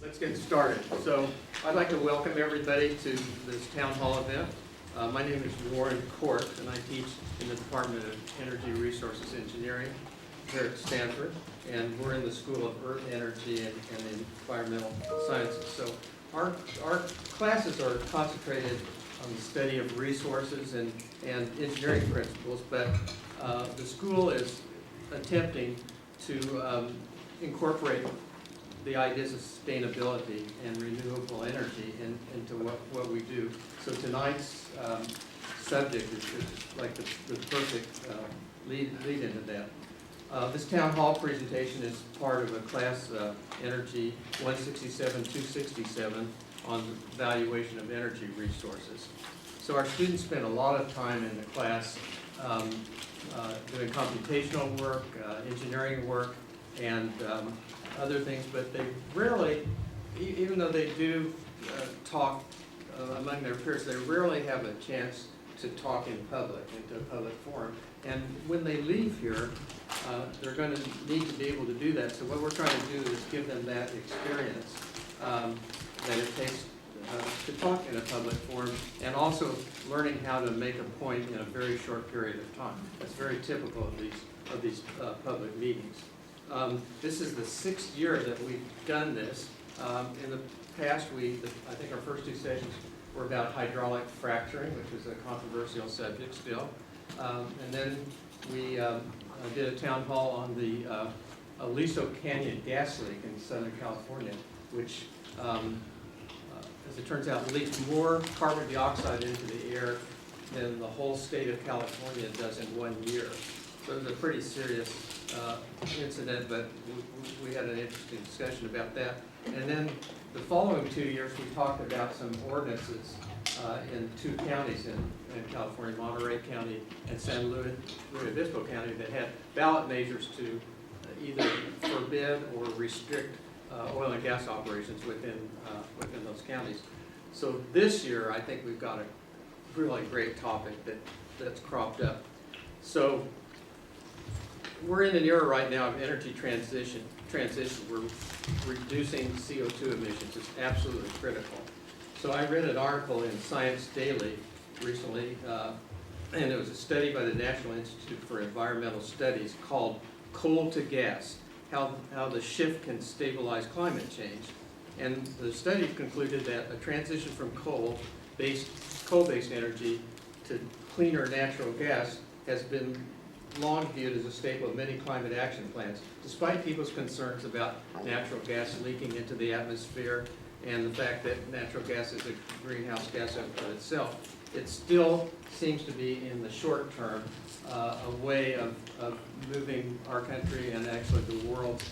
Let's get started. So I'd like to welcome everybody to this town hall event. My name is Warren Court, and I teach in the Department of Energy Resources Engineering here at Stanford, and we're in the School of Earth Energy and Environmental Sciences. So our classes are concentrated on the study of resources and engineering principles, but the school is attempting to incorporate the ideas of sustainability and renewable energy into what we do. So tonight's subject is like the perfect lead into that. This town hall presentation is part of a class Energy 167-267 on the valuation of energy resources. So our students spend a lot of time in the class doing computational work, engineering work, and other things, but they rarely, even though they do talk among their peers, they rarely have a chance to talk in public, into a public forum. And when they leave here, they're going to need to be able to do that. So what we're trying to do is give them that experience that it takes to talk in a public forum, and also learning how to make a point in a very short period of time. That's very typical of these public meetings. This is the 6th year that we've done this. In the past, I think our first 2 sessions were about hydraulic fracturing, which is a controversial subject still. And then we did a town hall on the Aliso Canyon gas leak in Southern California, which, as it turns out, leaks more carbon dioxide into the air than the whole state of California does in 1 year. So it was a pretty serious incident, but we had an interesting discussion about that. And then the following 2 years, we talked about some ordinances in 2 counties in California, Monterey County and San Luis Obispo County, that had ballot measures to either forbid or restrict oil and gas operations within those counties. So this year, I think we've got a really great topic that's cropped up. So we're in an era right now of energy transition. We're reducing CO2 emissions. It's absolutely critical. So I read an article in Science Daily recently, and it was a study by the National Institute for Environmental Studies called Coal to Gas, how the shift can stabilize climate change. And the study concluded that a transition from coal-based energy to cleaner natural gas has been long viewed as a staple of many climate action plans, despite people's concerns about natural gas leaking into the atmosphere and the fact that natural gas is a greenhouse gas unto itself. It still seems to be, in the short term, a way of moving our country and actually the world's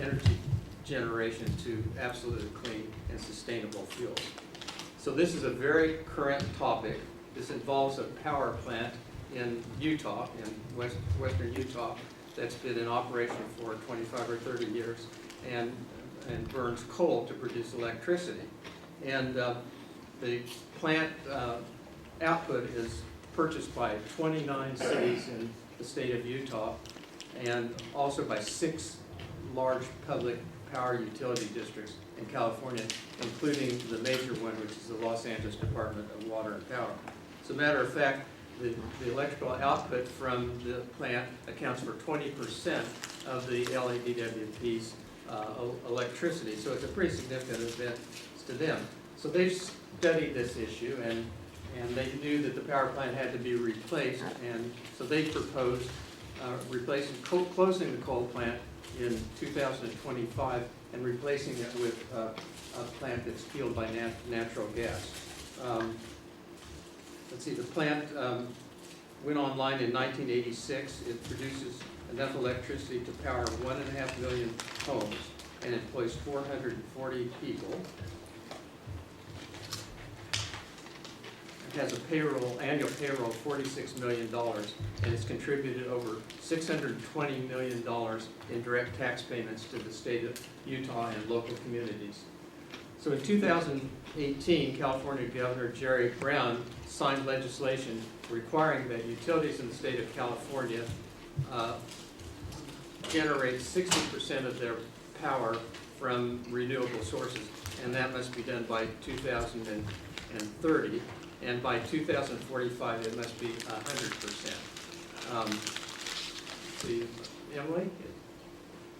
energy generation to absolutely clean and sustainable fuels. So this is a very current topic. This involves a power plant in Utah, in western Utah, that's been in operation for 25 or 30 years and burns coal to produce electricity. And the plant output is purchased by 29 cities in the state of Utah, and also by 6 large public power utility districts in California, including the major one, which is the Los Angeles Department of Water and Power. As a matter of fact, the electrical output from the plant accounts for 20% of the LADWP's electricity, so it's a pretty significant event to them. So they studied this issue, and they knew that the power plant had to be replaced, and so they proposed closing the coal plant in 2025 and replacing it with a plant that's fueled by natural gas. Let's see, the plant went online in 1986. It produces enough electricity to power 1.5 million homes and employs 440 people. It has a annual payroll of $46 million, and it's contributed over $620 million in direct tax payments to the state of Utah and local communities. So in 2018, California Governor Jerry Brown signed legislation requiring that utilities in the state of California generate 60% of their power from renewable sources, and that must be done by 2030, and by 2045 it must be 100%. See, Emily?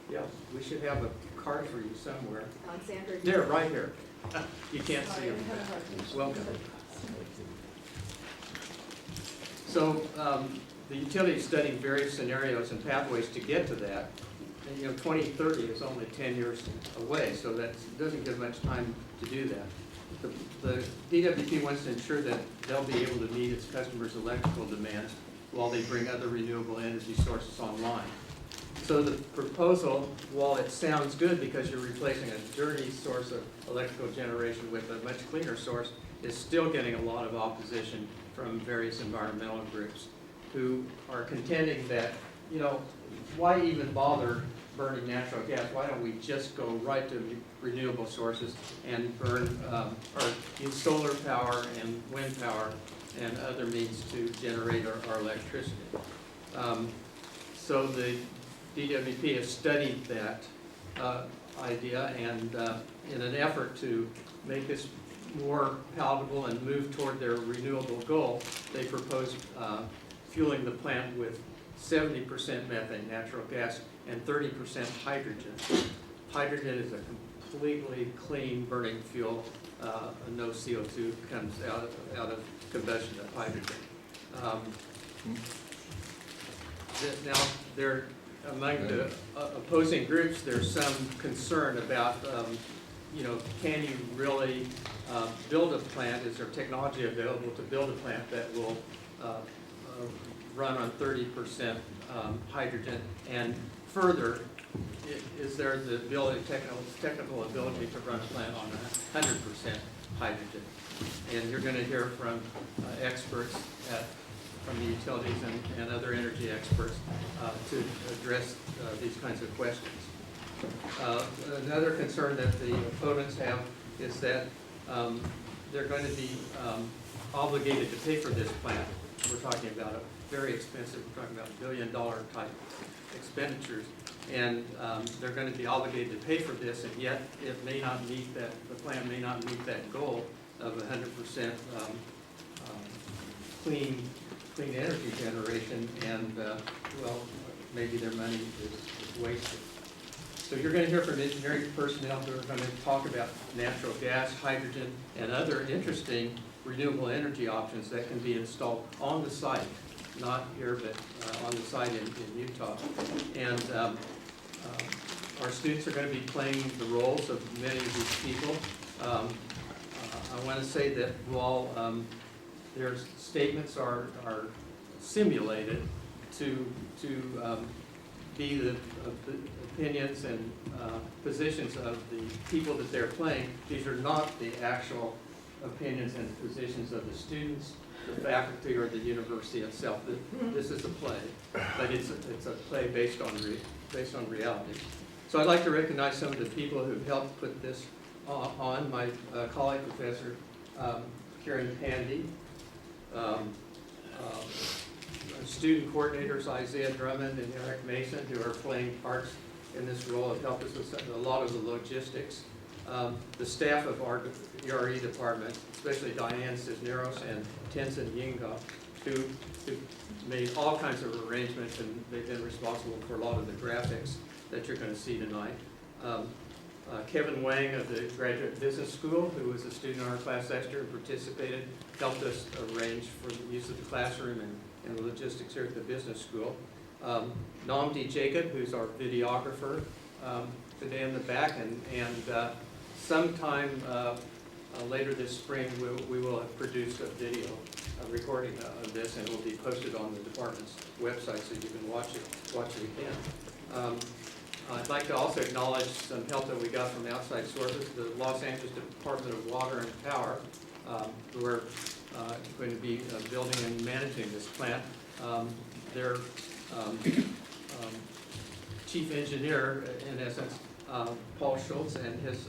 Yeah, we should have a card for you somewhere. Alexander. There, right here. You can't see them. Welcome. So the utility is studying various scenarios and pathways to get to that. And, 2030 is only 10 years away, so that doesn't give much time to do that. The DWP wants to ensure that they'll be able to meet its customers' electrical demands while they bring other renewable energy sources online. So the proposal, while it sounds good because you're replacing a dirty source of electrical generation with a much cleaner source, is still getting a lot of opposition from various environmental groups who are contending that, why even bother burning natural gas? Why don't we just go right to renewable sources and burn or use solar power and wind power and other means to generate our electricity? So the DWP has studied that idea, and in an effort to make this more palatable and move toward their renewable goal, they proposed fueling the plant with 70% methane, natural gas, and 30% hydrogen. Hydrogen is a completely clean burning fuel. No CO2 comes out of combustion of hydrogen. Now, among the opposing groups, there's some concern about, can you really build a plant? Is there technology available to build a plant that will run on 30% hydrogen? And further, is there the technical ability to run a plant on 100% hydrogen? And you're going to hear from experts from the utilities and other energy experts to address these kinds of questions. Another concern that the opponents have is that they're going to be obligated to pay for this plant. We're talking about a very expensive, we're talking about $1 billion type expenditures, and they're going to be obligated to pay for this, and yet it may not meet that, the plan may not meet that goal of 100% clean energy generation, and well, maybe their money is wasted. So you're going to hear from engineering personnel who are going to talk about natural gas, hydrogen, and other interesting renewable energy options that can be installed on the site, not here, but on the site in Utah. And our students are going to be playing the roles of many of these people. I want to say that while their statements are simulated to be the opinions and positions of the people that they're playing, these are not the actual opinions and positions of the students, the faculty, or the university itself. This is a play, but it's a play based on reality. So I'd like to recognize some of the people who helped put this on. My colleague, Professor Karen Pandy, student coordinators Isaiah Drummond and Eric Mason, who are playing parts in this role, have helped us with a lot of the logistics. The staff of our ERE department, especially Diane Cisneros and Tenzin Yinga, who made all kinds of arrangements, and they've been responsible for a lot of the graphics that you're going to see tonight. Kevin Wang of the Graduate Business School, who was a student in our class last year and participated, helped us arrange for the use of the classroom and the logistics here at the business school. Namdi Jacob, who's our videographer, today in the back, and sometime later this spring we will have produced a video, a recording of this, and it will be posted on the department's website so you can watch it again. I'd like to also acknowledge some help that we got from outside sources. The Los Angeles Department of Water and Power, who are going to be building and managing this plant. Their chief engineer, in essence, Paul Schultz, and his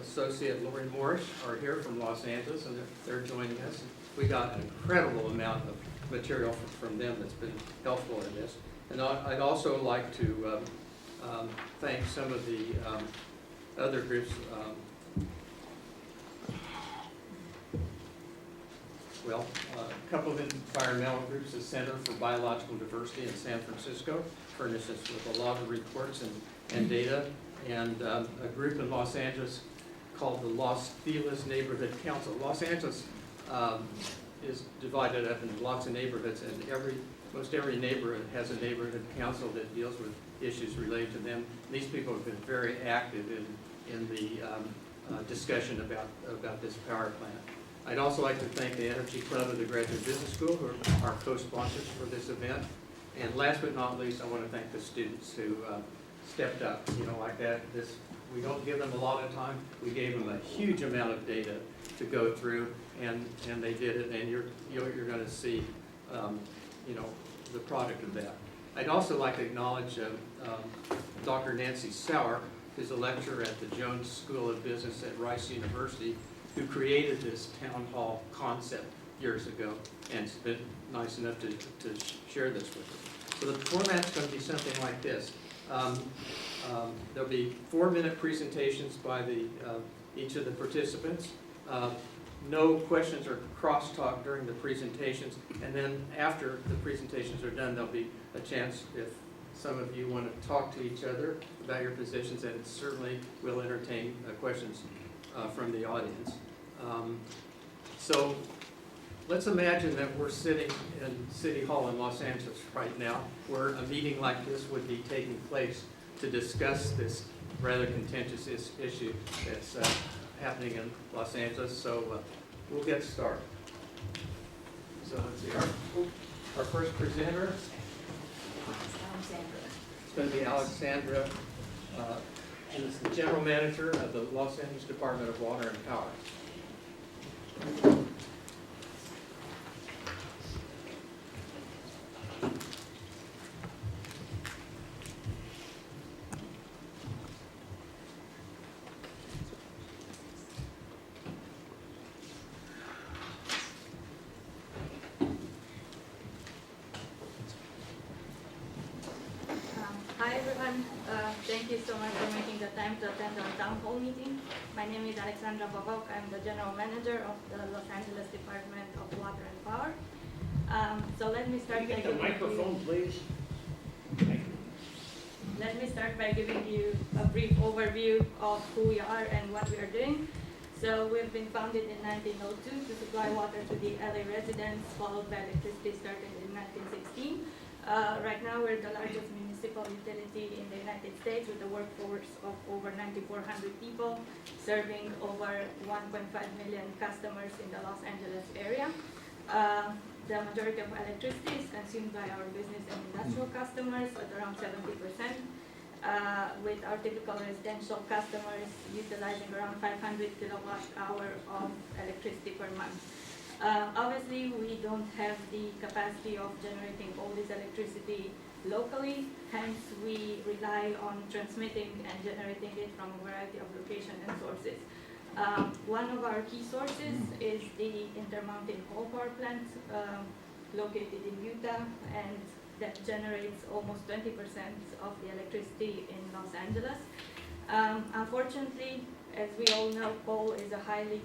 associate Lori Morris are here from Los Angeles, and they're joining us. We got an incredible amount of material from them that's been helpful in this. And I'd also like to thank some of the other groups. A couple of environmental groups, the Center for Biological Diversity in San Francisco, furnished us with a lot of reports and data, and a group in Los Angeles called the Los Feliz Neighborhood Council. Los Angeles is divided up into lots of neighborhoods, and most every neighborhood has a neighborhood council that deals with issues related to them. These people have been very active in the discussion about this power plant. I'd also like to thank the Energy Club of the Graduate Business School, who are our co-sponsors for this event. And last but not least, I want to thank the students who stepped up, like that. We don't give them a lot of time. We gave them a huge amount of data to go through, and they did it, and you're going to see, the product of that. I'd also like to acknowledge Dr. Nancy Sauer, who's a lecturer at the Jones School of Business at Rice University, who created this town hall concept years ago, and has been nice enough to share this with us. So the format's going to be something like this. There'll be 4-minute presentations by each of the participants. No questions or crosstalk during the presentations, and then after the presentations are done, there'll be a chance if some of you want to talk to each other about your positions, and certainly we'll entertain questions from the audience. So let's imagine that we're sitting in City Hall in Los Angeles right now, where a meeting like this would be taking place to discuss this rather contentious issue that's happening in Los Angeles. So we'll get started. So let's see, our first presenter is going to be Alexandra, and is the General Manager of the Los Angeles Department of Water and Power. Hi everyone, thank you so much for making the time to attend our town hall meeting. My name is Alexandra Bavok. I'm the General Manager of the Los Angeles Department of Water and Power. So let me start by giving microphone, please. Let me start by giving you a brief overview of who we are and what we are doing. So we've been founded in 1902 to supply water to the LA residents, followed by electricity starting in 1916. Right now we're the largest municipal utility in the United States with a workforce of over 9,400 people, serving over 1.5 million customers in the Los Angeles area. The majority of electricity is consumed by our business and industrial customers at around 70%, with our typical residential customers utilizing around 500 kilowatt hour of electricity per month. Obviously, we don't have the capacity of generating all this electricity locally, hence we rely on transmitting and generating it from a variety of locations and sources. One of our key sources is the Intermountain Coal Power Plant located in Utah, and that generates almost 20% of the electricity in Los Angeles. Unfortunately, as we all know, coal is a highly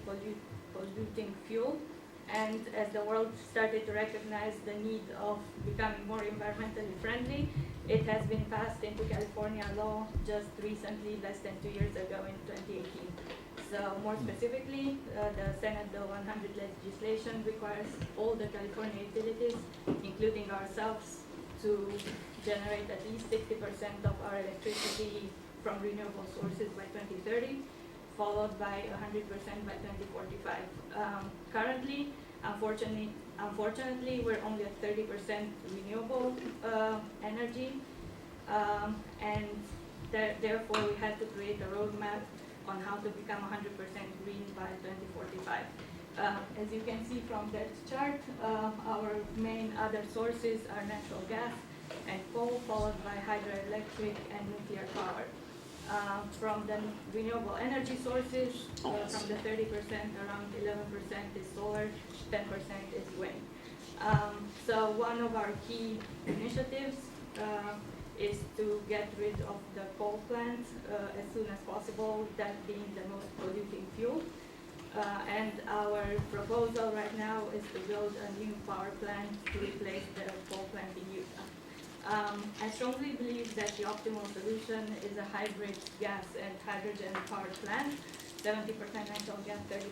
polluting fuel. And as the world started to recognize the need of becoming more environmentally friendly, it has been passed into California law just recently, less than 2 years ago in 2018. So more specifically, the Senate Bill 100 legislation requires all the California utilities, including ourselves, to generate at least 60% of our electricity from renewable sources by 2030. Followed by 100% by 2045. Currently, unfortunately, we're only at 30% renewable energy, and therefore we had to create a roadmap on how to become 100% green by 2045. As you can see from that chart, our main other sources are natural gas and coal, followed by hydroelectric and nuclear power. From the renewable energy sources, from the 30%, around 11% is solar, 10% is wind. So one of our key initiatives is to get rid of the coal plant as soon as possible, that being the most polluting fuel. And our proposal right now is to build a new power plant to replace the coal plant in Utah. I strongly believe that the optimal solution is a hybrid gas and hydrogen power plant, 70% natural gas, 30%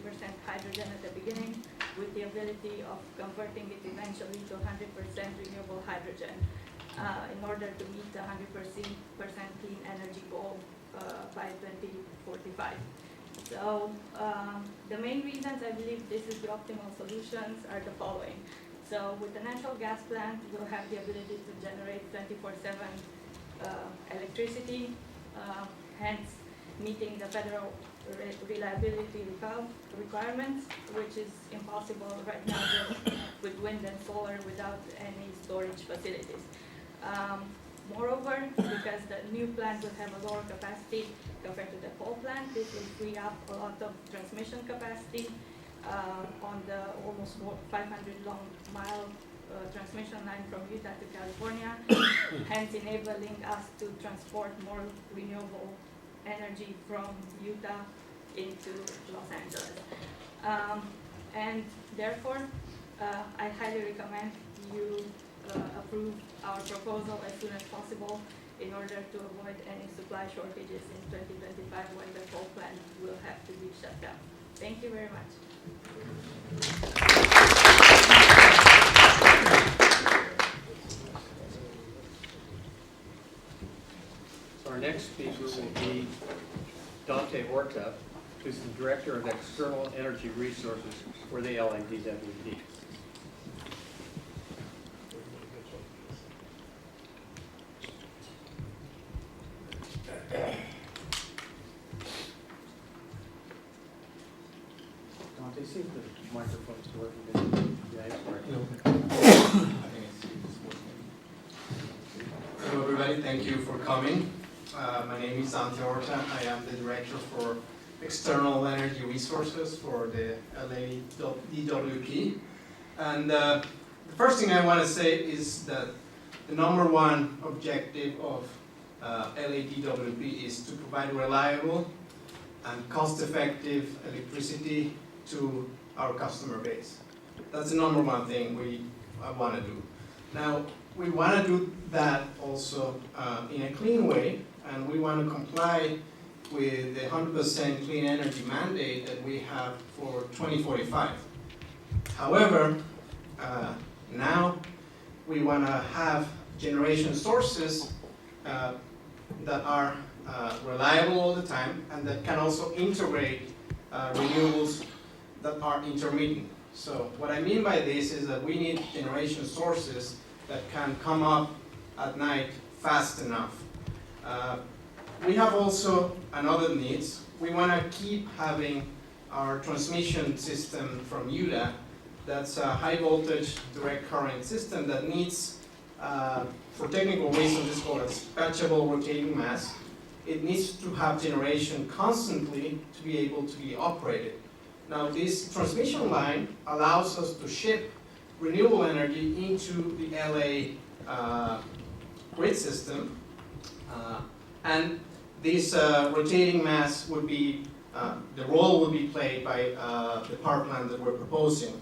hydrogen at the beginning, with the ability of converting it eventually to 100% renewable hydrogen in order to meet the 100% clean energy goal by 2045. So the main reasons I believe this is the optimal solutions are the following. So with the natural gas plant, we'll have the ability to generate 24/7 electricity, hence meeting the federal reliability requirements, which is impossible right now with wind and solar without any storage facilities. Moreover, because the new plant will have a lower capacity compared to the coal plant, this will free up a lot of transmission capacity on the almost 500 long mile transmission line from Utah to California, hence enabling us to transport more renewable energy from Utah into Los Angeles. And therefore, I highly recommend you approve our proposal as soon as possible in order to avoid any supply shortages in 2025 when the coal plant will have to be shut down. Thank you very much. So our next speaker will be Dante Horta, who's the Director of External Energy Resources for the LADWP. Dante, see if the microphone's working. Yeah, it's working. Hello everybody, thank you for coming. My name is Dante Horta. I am the Director for External Energy Resources for the LADWP. And the first thing I want to say is that the number one objective of LADWP is to provide reliable and cost-effective electricity to our customer base. That's the number one thing we want to do. Now, we want to do that also in a clean way, and we want to comply with the 100% clean energy mandate that we have for 2045. However, now we want to have generation sources that are reliable all the time and that can also integrate renewables that are intermittent. So what I mean by this is that we need generation sources that can come up at night fast enough. We have also another needs. We want to keep having our transmission system from Utah. That's a high voltage direct current system that needs, for technical reasons, it's called a dispatchable rotating mass. It needs to have generation constantly to be able to be operated. Now, this transmission line allows us to ship renewable energy into the LA grid system, and this rotating mass would be, the role would be played by the power plant that we're proposing.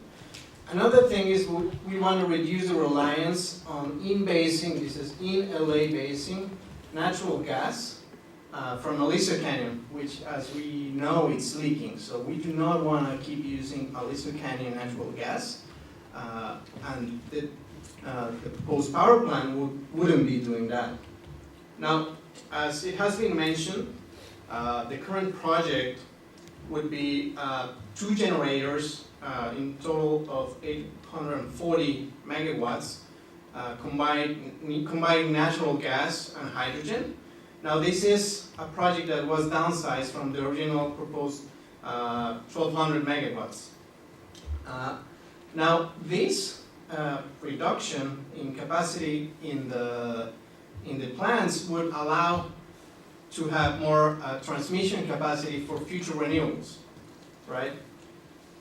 Another thing is we want to reduce the reliance on in-basing, this is in LA basing, natural gas from Aliso Canyon, which as we know it's leaking. So we do not want to keep using Aliso Canyon natural gas. And the proposed power plant wouldn't be doing that. Now, as it has been mentioned, the current project would be 2 generators in total of 840 megawatts, combining natural gas and hydrogen. Now, this is a project that was downsized from the original proposed 1,200 megawatts. Now, this reduction in capacity in the plants would allow to have more transmission capacity for future renewables, right?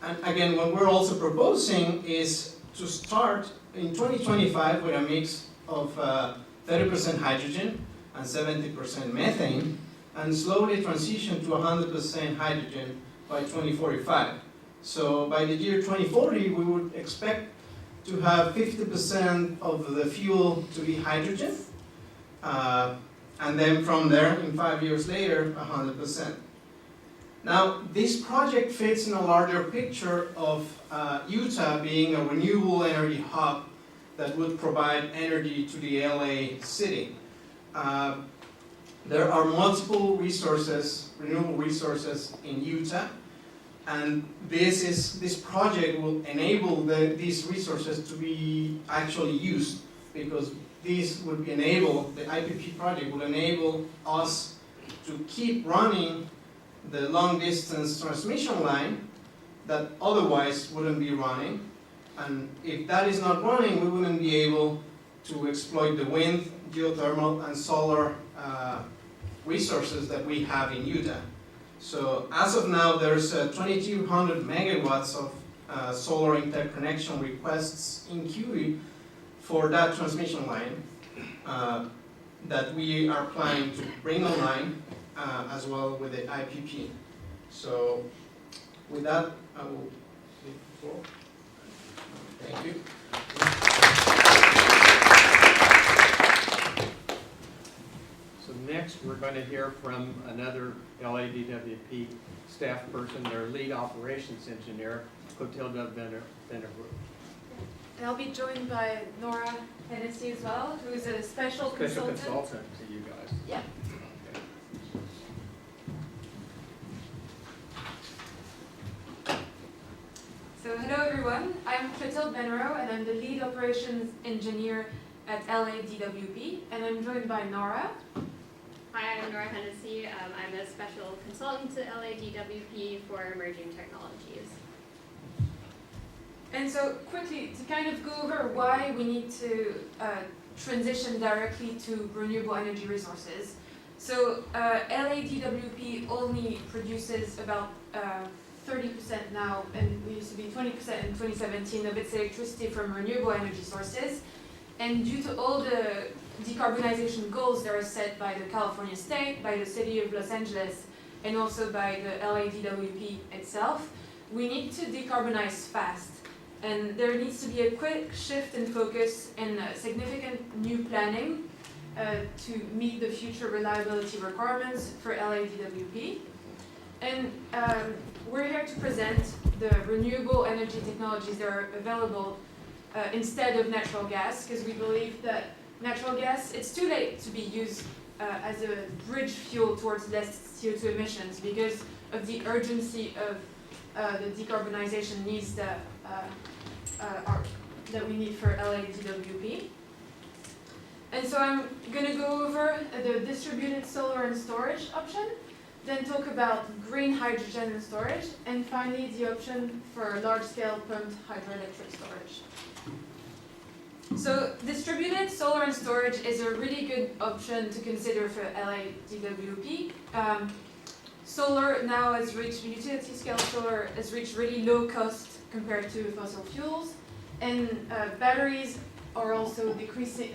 And again, what we're also proposing is to start in 2025 with a mix of 30% hydrogen and 70% methane, and slowly transition to 100% hydrogen by 2045. So by the year 2040, we would expect to have 50% of the fuel to be hydrogen, and then from there, in 5 years later, 100%. Now, this project fits in a larger picture of Utah being a renewable energy hub that would provide energy to the LA city. There are multiple resources, renewable resources in Utah, and this project will enable these resources to be actually used, because this would enable, the IPP project will enable us to keep running the long distance transmission line that otherwise wouldn't be running. And if that is not running, we wouldn't be able to exploit the wind, geothermal, and solar resources that we have in Utah. So as of now, there's 2,200 megawatts of solar interconnection requests in queue for that transmission line that we are planning to bring online as well with the IPP. So with that, I will leave the floor. Thank you. So next, we're going to hear from another LADWP staff person, their lead operations engineer, Clotilde Vennerbroek. And I'll be joined by Nora Hennessy as well, who is a special consultant. Special consultant to you guys. Yeah. Okay. So hello everyone, I'm Clotilde Vennerbroek and I'm the lead operations engineer at LADWP, and I'm joined by Nora. Hi, I'm Nora Hennessy. I'm a special consultant to LADWP for emerging technologies. And so quickly, to kind of go over why we need to transition directly to renewable energy resources. So LADWP only produces about 30% now, and we used to be 20% in 2017 of its electricity from renewable energy sources. And due to all the decarbonization goals that are set by the California state, by the city of Los Angeles, and also by the LADWP itself, we need to decarbonize fast. And there needs to be a quick shift in focus and significant new planning to meet the future reliability requirements for LADWP. And we're here to present the renewable energy technologies that are available instead of natural gas, because we believe that natural gas, it's too late to be used as a bridge fuel towards less CO2 emissions because of the urgency of the decarbonization needs that we need for LADWP. And so I'm going to go over the distributed solar and storage option, then talk about green hydrogen and storage, and finally the option for large-scale pumped hydroelectric storage. So distributed solar and storage is a really good option to consider for LADWP. Solar now has reached, utility scale solar has reached really low cost compared to fossil fuels, and batteries are also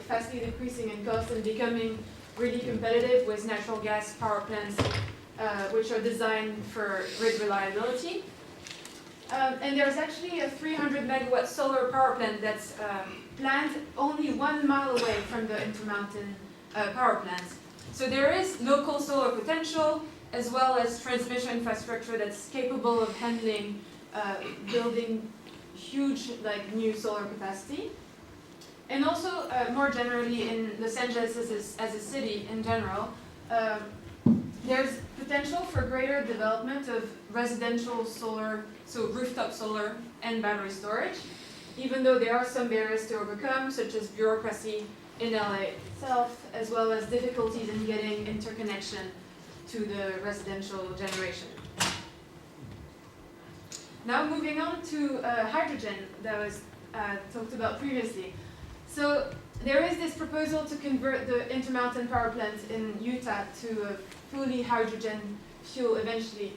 fastly decreasing in cost and becoming really competitive with natural gas power plants, which are designed for grid reliability. And there's actually a 300 megawatt solar power plant that's planned only 1 mile away from the Intermountain power plant. So there is local solar potential as well as transmission infrastructure that's capable of handling building huge new solar capacity. And also more generally in Los Angeles as a city in general, there's potential for greater development of residential solar, so rooftop solar and battery storage, even though there are some barriers to overcome, such as bureaucracy in LA itself, as well as difficulties in getting interconnection to the residential generation. Now moving on to hydrogen that was talked about previously. So there is this proposal to convert the Intermountain power plant in Utah to a fully hydrogen fuel eventually.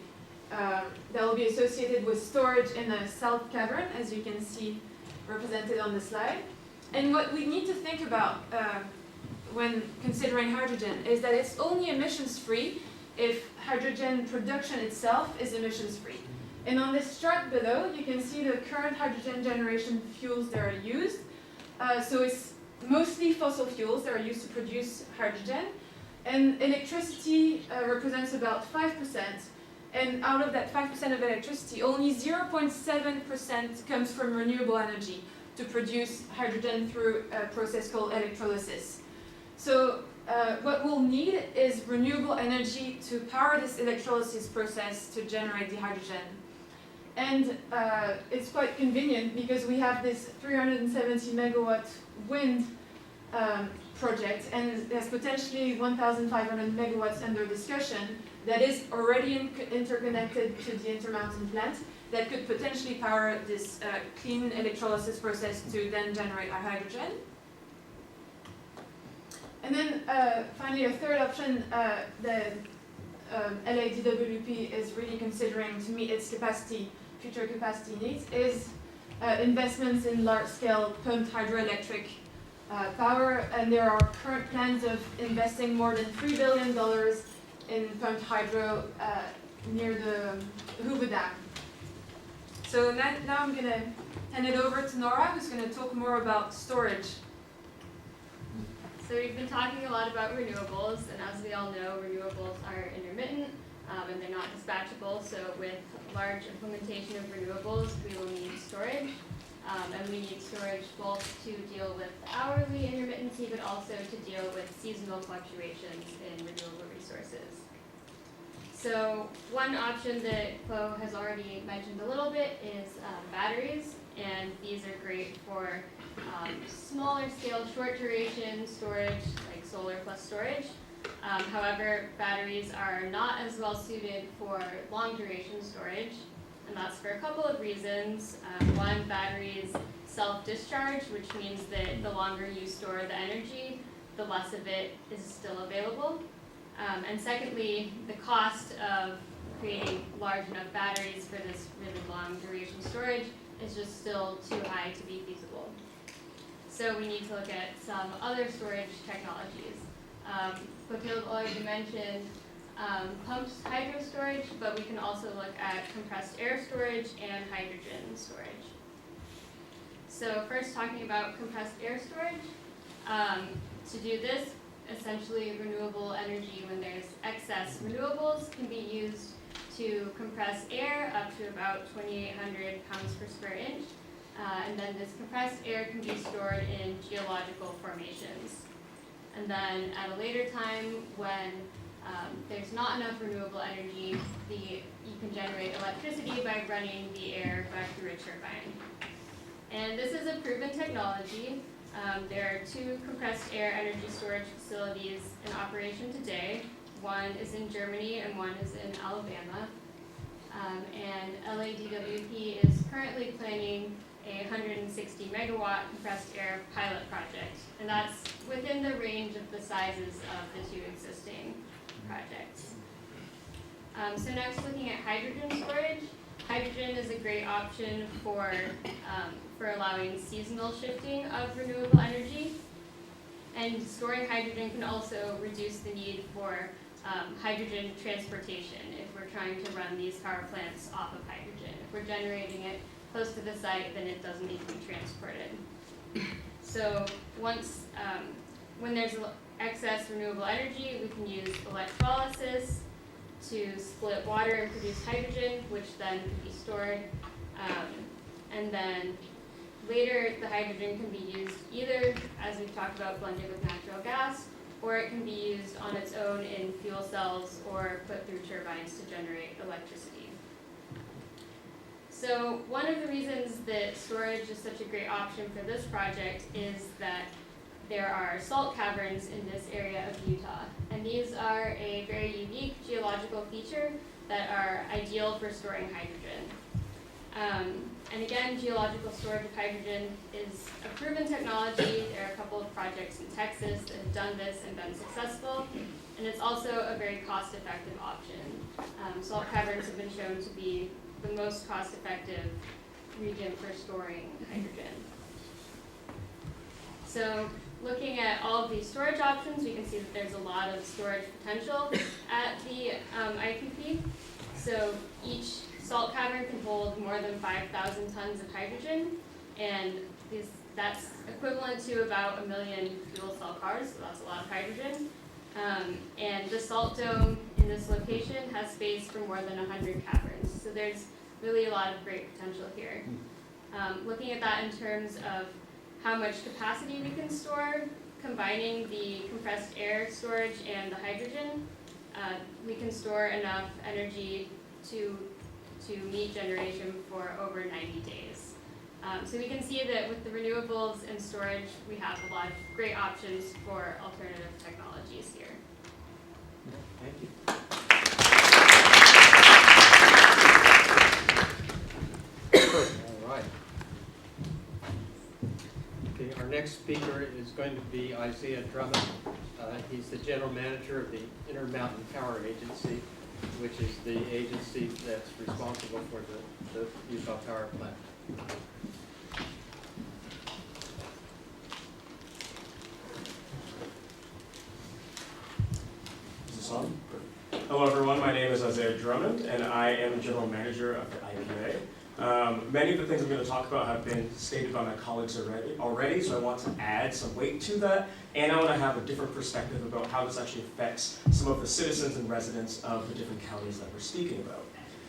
That will be associated with storage in a salt cavern, as you can see represented on the slide. And what we need to think about when considering hydrogen is that it's only emissions-free if hydrogen production itself is emissions-free. And on this chart below, you can see the current hydrogen generation fuels that are used. So it's mostly fossil fuels that are used to produce hydrogen. And electricity represents about 5%. And out of that 5% of electricity, only 0.7% comes from renewable energy to produce hydrogen through a process called electrolysis. So what we'll need is renewable energy to power this electrolysis process to generate the hydrogen. And it's quite convenient because we have this 370 megawatt wind project, and there's potentially 1,500 megawatts under discussion that is already interconnected to the Intermountain plant that could potentially power this clean electrolysis process to then generate our hydrogen. And then finally, a third option that LADWP is really considering to meet its future capacity needs is investments in large-scale pumped hydroelectric power, and there are current plans of investing more than $3 billion in pumped hydro near the Hoover Dam. So now I'm going to hand it over to Nora, who's going to talk more about storage. So we've been talking a lot about renewables, and as we all know, renewables are intermittent and they're not dispatchable. So with large implementation of renewables, we will need storage. And we need storage both to deal with hourly intermittency, but also to deal with seasonal fluctuations in renewable resources. So one option that Chloe has already mentioned a little bit is batteries, and these are great for smaller scale, short duration storage, like solar plus storage. However, batteries are not as well suited for long duration storage, and that's for a couple of reasons. One, batteries self-discharge, which means that the longer you store the energy, the less of it is still available. And secondly, the cost of creating large enough batteries for this really long duration storage is just still too high to be feasible. So we need to look at some other storage technologies. Clotilde already mentioned pumped hydro storage, but we can also look at compressed air storage and hydrogen storage. So first, talking about compressed air storage. To do this, essentially renewable energy, when there's excess renewables, can be used to compress air up to about 2,800 pounds per square inch. And then this compressed air can be stored in geological formations. And then at a later time, when there's not enough renewable energy, you can generate electricity by running the air back through a turbine. And this is a proven technology. There are 2 compressed air energy storage facilities in operation today. One is in Germany and one is in Alabama. And LADWP is currently planning a 160 megawatt compressed air pilot project. And that's within the range of the sizes of the 2 existing projects. So next, looking at hydrogen storage. Hydrogen is a great option for allowing seasonal shifting of renewable energy. And storing hydrogen can also reduce the need for hydrogen transportation if we're trying to run these power plants off of hydrogen. If we're generating it close to the site, then it doesn't need to be transported. So once, when there's excess renewable energy, we can use electrolysis to split water and produce hydrogen, which then can be stored. And then later, the hydrogen can be used either, as we've talked about, blended with natural gas, or it can be used on its own in fuel cells or put through turbines to generate electricity. So one of the reasons that storage is such a great option for this project is that there are salt caverns in this area of Utah. And these are a very unique geological feature that are ideal for storing hydrogen. And again, geological storage of hydrogen is a proven technology. There are a couple of projects in Texas that have done this and been successful. And it's also a very cost-effective option. Salt caverns have been shown to be the most cost-effective region for storing hydrogen. So Looking at all of these storage options, we can see that there's a lot of storage potential at the IPP. So each salt cavern can hold more than 5,000 tons of hydrogen, and that's equivalent to about 1 million fuel cell cars, so that's a lot of hydrogen. And the salt dome in this location has space for more than 100 caverns, so there's really a lot of great potential here. Looking at that in terms of how much capacity we can store, combining the compressed air storage and the hydrogen, we can store enough energy to meet generation for over 90 days. So we can see that with the renewables and storage, we have a lot of great options for alternative technologies here. Thank you. All right. Okay, our next speaker is going to be Isaiah Drummond. He's the general manager of the Intermountain Power Agency, which is the agency that's responsible for the Utah Power Plant. Is this on? Hello everyone, my name is Isaiah Drummond and I am the general manager of the IPA. Many of the things I'm going to talk about have been stated by my colleagues already, so I want to add some weight to that, and I want to have a different perspective about how this actually affects some of the citizens and residents of the different counties that we're speaking about.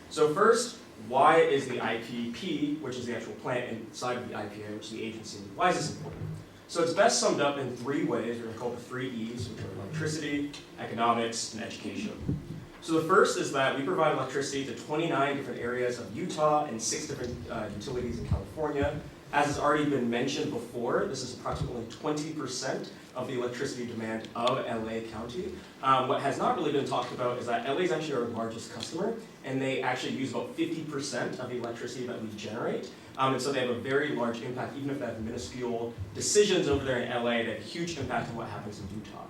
So first, why is the IPP, which is the actual plant inside of the IPA, which is the agency, why is this important? So it's best summed up in 3 ways, we're going to call the 3 E's, which are electricity, economics, and education. So the first is that we provide electricity to 29 different areas of Utah and 6 different utilities in California. As has already been mentioned before, this is approximately 20% of the electricity demand of LA County. What has not really been talked about is that LA is actually our largest customer, and they actually use about 50% of the electricity that we generate. And so they have a very large impact, even if they have minuscule decisions over there in LA, they have a huge impact on what happens in Utah.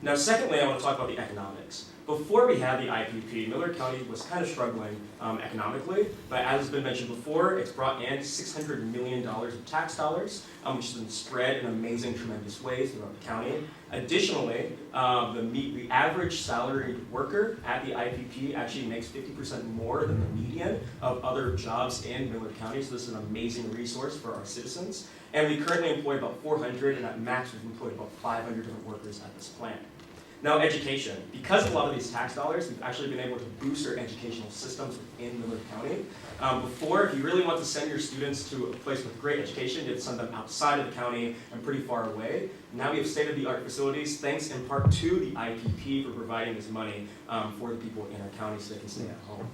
Now, secondly, I want to talk about the economics. Before we had the IPP, Miller County was kind of struggling economically, but as has been mentioned before, it's brought in $600 million of tax dollars, which has been spread in amazing, tremendous ways throughout the county. Additionally, the average salaried worker at the IPP actually makes 50% more than the median of other jobs in Miller County, so this is an amazing resource for our citizens. And we currently employ about 400, and at max we've employed about 500 different workers at this plant. Now, education. Because of a lot of these tax dollars, we've actually been able to boost our educational systems within Miller County. Before, if you really want to send your students to a place with great education, you'd send them outside of the county and pretty far away. Now we have state-of-the-art facilities, thanks in part to the IPP for providing this money for the people in our county so they can stay at home.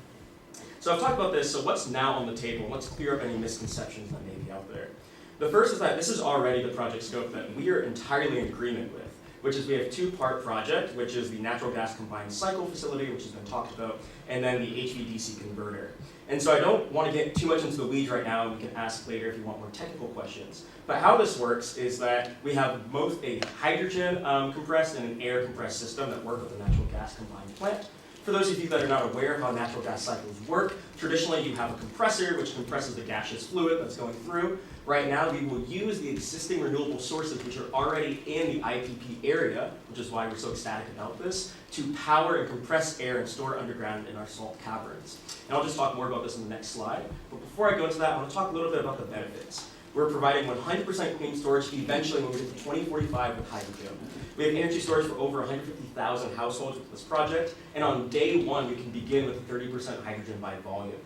So I've talked about this, so what's now on the table? Let's clear up any misconceptions that may be out there. The first is that this is already the project scope that we are entirely in agreement with, which is we have a 2-part project, which is the natural gas combined cycle facility, which has been talked about, and then the HVDC converter. And so I don't want to get too much into the weeds right now, and we can ask later if you want more technical questions. But how this works is that we have both a hydrogen compressed and an air compressed system that work with the natural gas combined plant. For those of you that are not aware of how natural gas cycles work, traditionally you have a compressor which compresses the gaseous fluid that's going through. Right now we will use the existing renewable sources which are already in the IPP area, which is why we're so ecstatic about this, to power and compress air and store it underground in our salt caverns. And I'll just talk more about this in the next slide. But before I go into that, I want to talk a little bit about the benefits. We're providing 100% clean storage eventually when we get to 2045 with hydrogen. We have energy storage for over 150,000 households with this project, and on day 1 we can begin with 30% hydrogen by volume.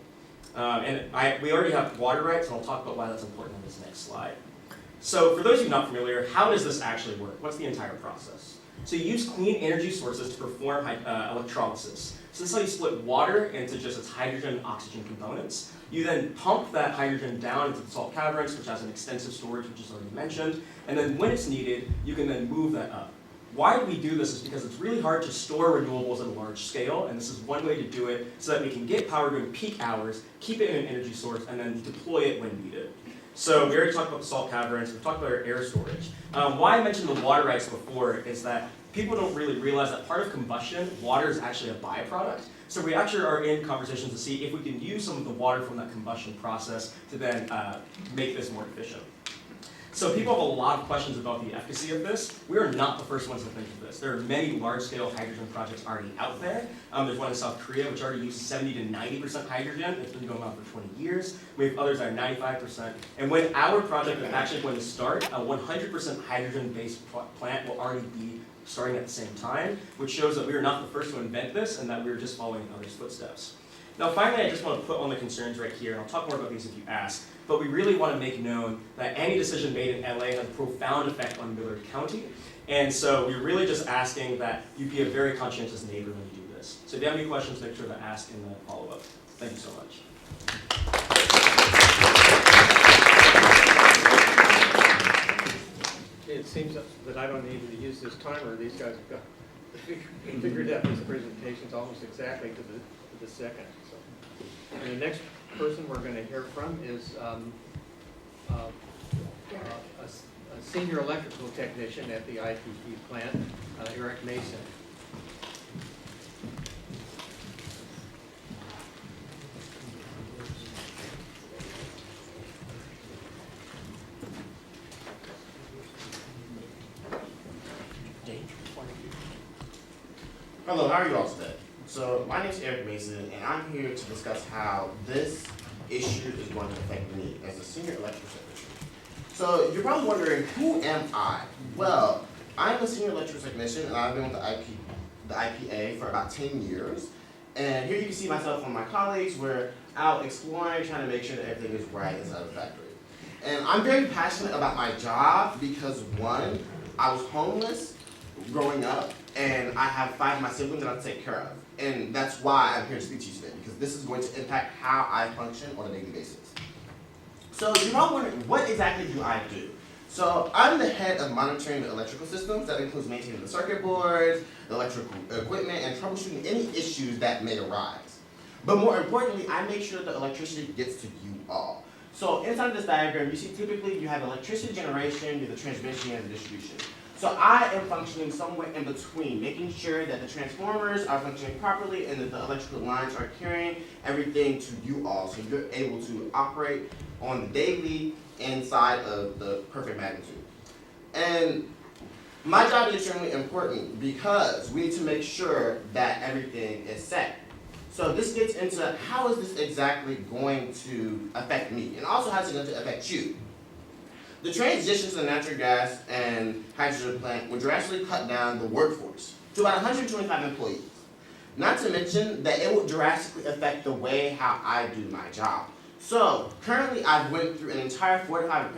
We already have water rights, and I'll talk about why that's important on this next slide. So for those of you not familiar, how does this actually work? What's the entire process? So you use clean energy sources to perform electrolysis. So this is how you split water into just its hydrogen and oxygen components. You then pump that hydrogen down into the salt caverns, which has an extensive storage, which is already mentioned, and then when it's needed, you can then move that up. Why we do this is because it's really hard to store renewables at a large scale, and this is one way to do it so that we can get power during peak hours, keep it in an energy source, and then deploy it when needed. So we already talked about the salt caverns, we've talked about our air storage. Why I mentioned the water rights before is that people don't really realize that part of combustion, water is actually a byproduct. So we actually are in conversations to see if we can use some of the water from that combustion process to then make this more efficient. So people have a lot of questions about the efficacy of this. We are not the first ones to think of this. There are many large-scale hydrogen projects already out there. There's one in South Korea which already uses 70 to 90% hydrogen. It's been going on for 20 years. We have others that are 95%. And when our project is actually going to start, a 100% hydrogen-based plant will already be starting at the same time, which shows that we are not the first to invent this and that we are just following in others' footsteps. Now finally, I just want to put on the concerns right here, and I'll talk more about these if you ask, but we really want to make known that any decision made in LA has a profound effect on Millard County, and so we're really just asking that you be a very conscientious neighbor when you do this. So if you have any questions, make sure to ask in the follow-up. Thank you so much. It seems that I don't need to use this timer. These guys have got figured out these presentations almost exactly to the second. So, and the next person we're going to hear from is a senior electrical technician at the IPP plant, Eric Mason. Hello, how are you all today? So my name is Eric Mason, and I'm here to discuss how this issue is going to affect me as a senior electrical technician. So you're probably wondering, who am I? Well, I'm a senior electrical technician, and I've been with the IPA for about 10 years. And here you can see myself and my colleagues. We're out exploring, trying to make sure that everything is right inside the factory. And I'm very passionate about my job because, one, I was homeless growing up, and I have 5 of my siblings that I have to take care of. And that's why I'm here to speak to you today, because this is going to impact how I function on a daily basis. So you're probably wondering, what exactly do I do? So I'm the head of monitoring the electrical systems. That includes maintaining the circuit boards, the electrical equipment, and troubleshooting any issues that may arise. But more importantly, I make sure the electricity gets to you all. So inside of this diagram, you see typically you have electricity generation, you have the transmission, and the distribution. So I am functioning somewhere in between, making sure that the transformers are functioning properly and that the electrical lines are carrying everything to you all, so you're able to operate on the daily inside of the perfect magnitude. And my job is extremely important because we need to make sure that everything is set. So this gets into how is this exactly going to affect me, and also how is it going to affect you. The transition to the natural gas and hydrogen plant would drastically cut down the workforce to about 125 employees. Not to mention that it would drastically affect the way how I do my job. So currently I've went through an entire 4 to 5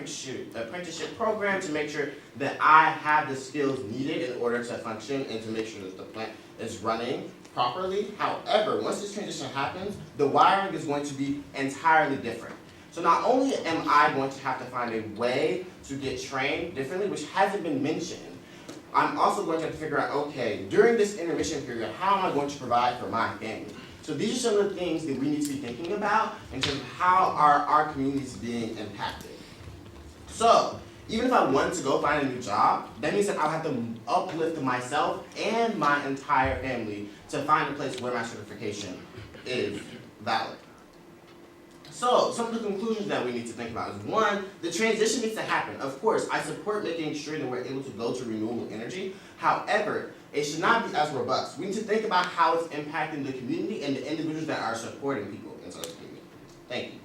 apprenticeship program to make sure that I have the skills needed in order to function and to make sure that the plant is running properly. However, once this transition happens, the wiring is going to be entirely different. So not only am I going to have to find a way to get trained differently, which hasn't been mentioned, I'm also going to have to figure out, okay, during this intermission period, how am I going to provide for my family? So these are some of the things that we need to be thinking about in terms of how are our communities being impacted. So even if I wanted to go find a new job, that means that I'll have to uplift myself and my entire family to find a place where my certification is valid. So, some of the conclusions that we need to think about is, one, the transition needs to happen. Of course, I support making sure that we're able to go to renewable energy. However, it should not be as robust. We need to think about how it's impacting the community and the individuals that are supporting people inside the community. Thank you.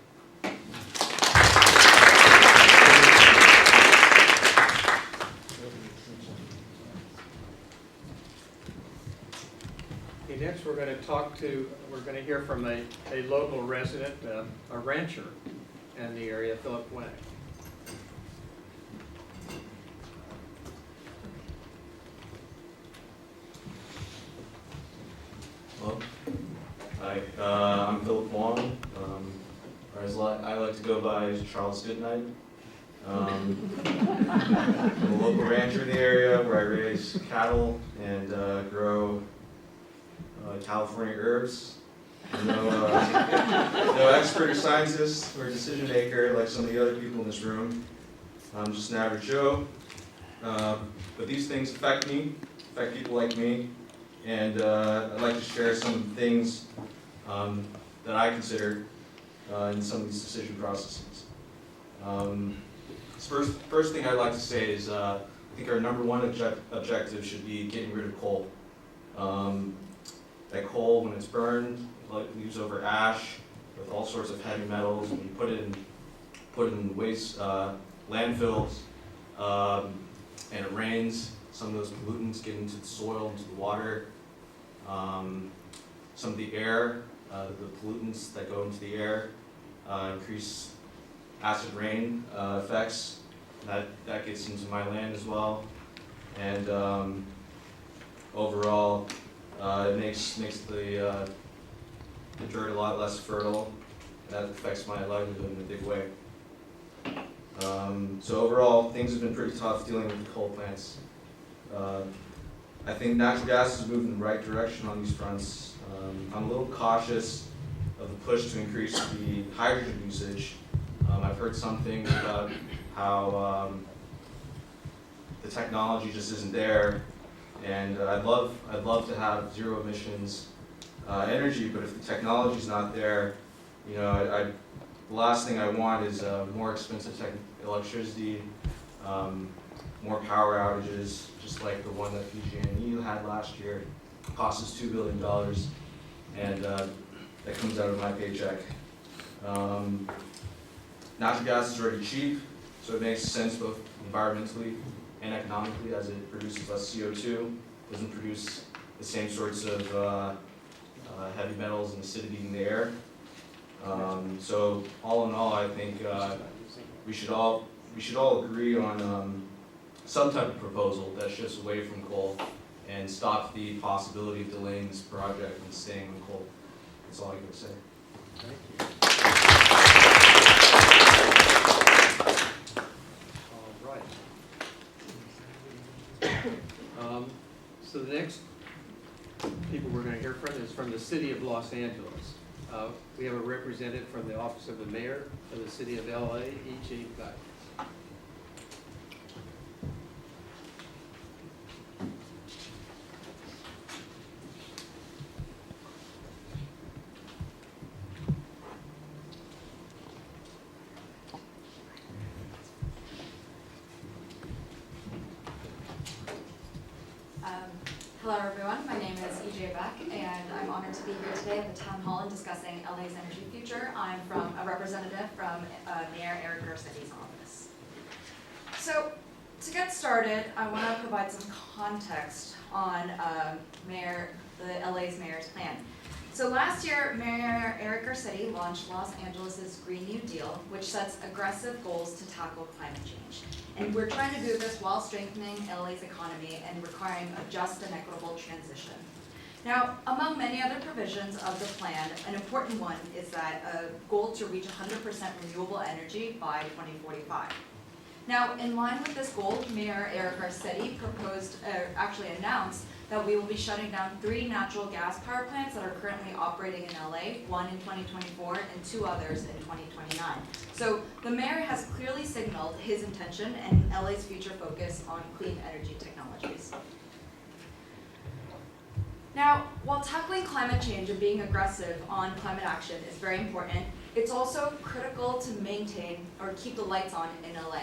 Okay, next we're going to hear from a local resident, a rancher in the area, Philip Winnick. Hello. Hi, I'm Philip Wong, or as I like to go by as Charles Goodnight. I'm a local rancher in the area where I raise cattle and grow California herbs. I'm no expert or scientist or decision maker like some of the other people in this room. I'm just an average Joe. But these things affect me, affect people like me. And I'd like to share some of the things that I consider in some of these decision processes. First thing I'd like to say is I think our number one objective should be getting rid of coal. That coal, when it's burned, leaves over ash with all sorts of heavy metals, and you put it in waste landfills, and it rains. Some of those pollutants get into the soil, into the water. Some of the air, the pollutants that go into the air increase acid rain effects. That gets into my land as well. And overall, it makes the dirt a lot less fertile. That affects my livelihood in a big way. So overall, things have been pretty tough dealing with the coal plants. I think natural gas is moving in the right direction on these fronts. I'm a little cautious of the push to increase the hydrogen usage. I've heard some things about how the technology just isn't there, and I'd love to have zero emissions energy, but if the technology's not there, you know, the last thing I want is more expensive electricity, more power outages, just like the one that PG&E had last year. It cost us $2 billion, and that comes out of my paycheck. Natural gas is already cheap, so it makes sense both environmentally and economically, as it produces less CO2, doesn't produce the same sorts of heavy metals and acidity in the air. So all in all, I think we should all agree on some type of proposal that shifts away from coal and stops the possibility of delaying this project and staying on coal. That's all I can say. Thank you. All right. So the next people we're going to hear from is from the City of Los Angeles. We have a representative from the Office of the Mayor of the City of LA, E.J. Beck. Hello everyone, my name is EJ Beck and I'm honored to be here today at the Town Hall and discussing LA's energy future. I'm a representative from Mayor ERE Town's office. So to get started, I want to provide some context on the LA's mayor's plan. So last year, Mayor ERE Garcetti launched Los Angeles' Green New Deal, which sets aggressive goals to tackle climate change. And we're trying to do this while strengthening LA's economy and requiring a just and equitable transition. Now, among many other provisions of the plan, an important one is that a goal to reach 100% renewable energy by 2045. Now, in line with this goal, Mayor ERE Garcetti actually announced that we will be shutting down 3 natural gas power plants that are currently operating in LA, 1 in 2024 and 2 others in 2029. So the mayor has clearly signaled his intention and LA's future focus on clean energy technologies. Now, while tackling climate change and being aggressive on climate action is very important, it's also critical to maintain or keep the lights on in LA.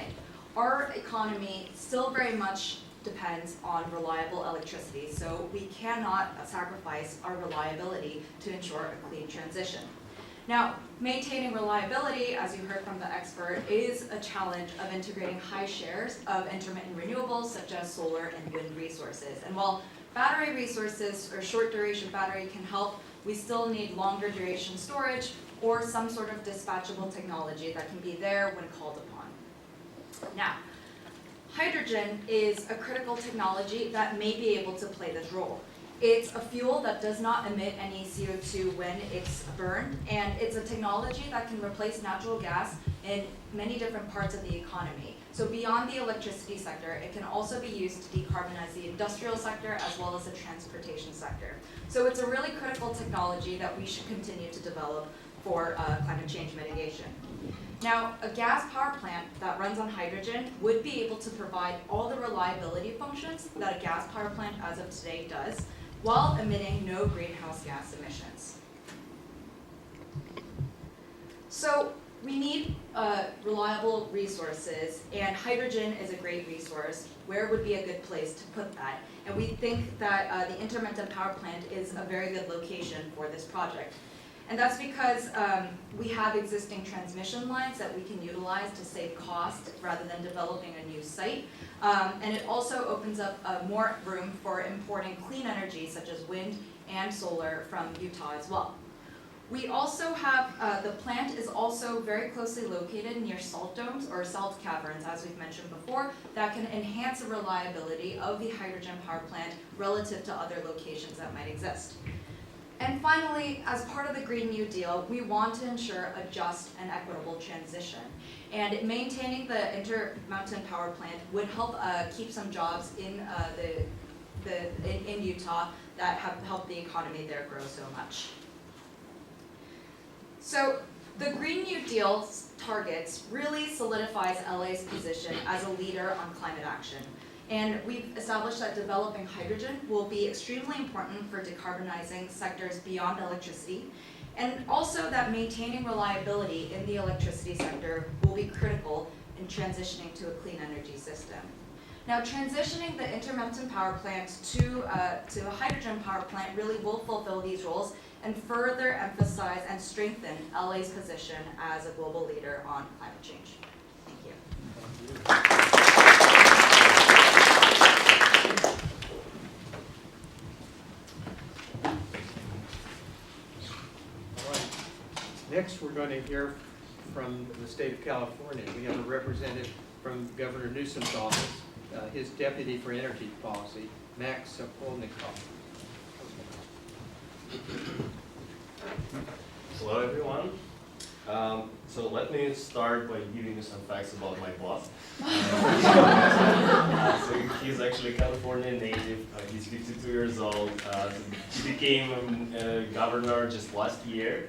Our economy still very much depends on reliable electricity, so we cannot sacrifice our reliability to ensure a clean transition. Now, maintaining reliability, as you heard from the expert, is a challenge of integrating high shares of intermittent renewables such as solar and wind resources. And while battery resources or short duration battery can help, we still need longer duration storage or some sort of dispatchable technology that can be there when called upon. Now, hydrogen is a critical technology that may be able to play this role. It's a fuel that does not emit any CO2 when it's burned, and it's a technology that can replace natural gas in many different parts of the economy. So beyond the electricity sector, it can also be used to decarbonize the industrial sector as well as the transportation sector. So it's a really critical technology that we should continue to develop for climate change mitigation. Now, a gas power plant that runs on hydrogen would be able to provide all the reliability functions that a gas power plant as of today does, while emitting no greenhouse gas emissions. So We need reliable resources, and hydrogen is a great resource. Where would be a good place to put that? And we think that the intermittent power plant is a very good location for this project. And that's because we have existing transmission lines that we can utilize to save cost rather than developing a new site. And it also opens up more room for importing clean energy such as wind and solar from Utah as well. We also have, the plant is also very closely located near salt domes or salt caverns, as we've mentioned before, that can enhance the reliability of the hydrogen power plant relative to other locations that might exist. And finally, as part of the Green New Deal, we want to ensure a just and equitable transition. And maintaining the Intermountain Power Plant would help keep some jobs in in Utah that have helped the economy there grow so much. So the Green New Deal's targets really solidifies LA's position as a leader on climate action. And we've established that developing hydrogen will be extremely important for decarbonizing sectors beyond electricity, and also that maintaining reliability in the electricity sector will be critical in transitioning to a clean energy system. Now, transitioning the intermittent power plant to a hydrogen power plant really will fulfill these roles and further emphasize and strengthen LA's position as a global leader on climate change. Thank you. All right. Next, we're going to hear from the state of California. We have a representative from Governor Newsom's office, his deputy for energy policy, Max Sapolnikov. Hello everyone. So let me start by giving you some facts about my boss. So he's actually a California native. He's 52 years old. He became a governor just last year.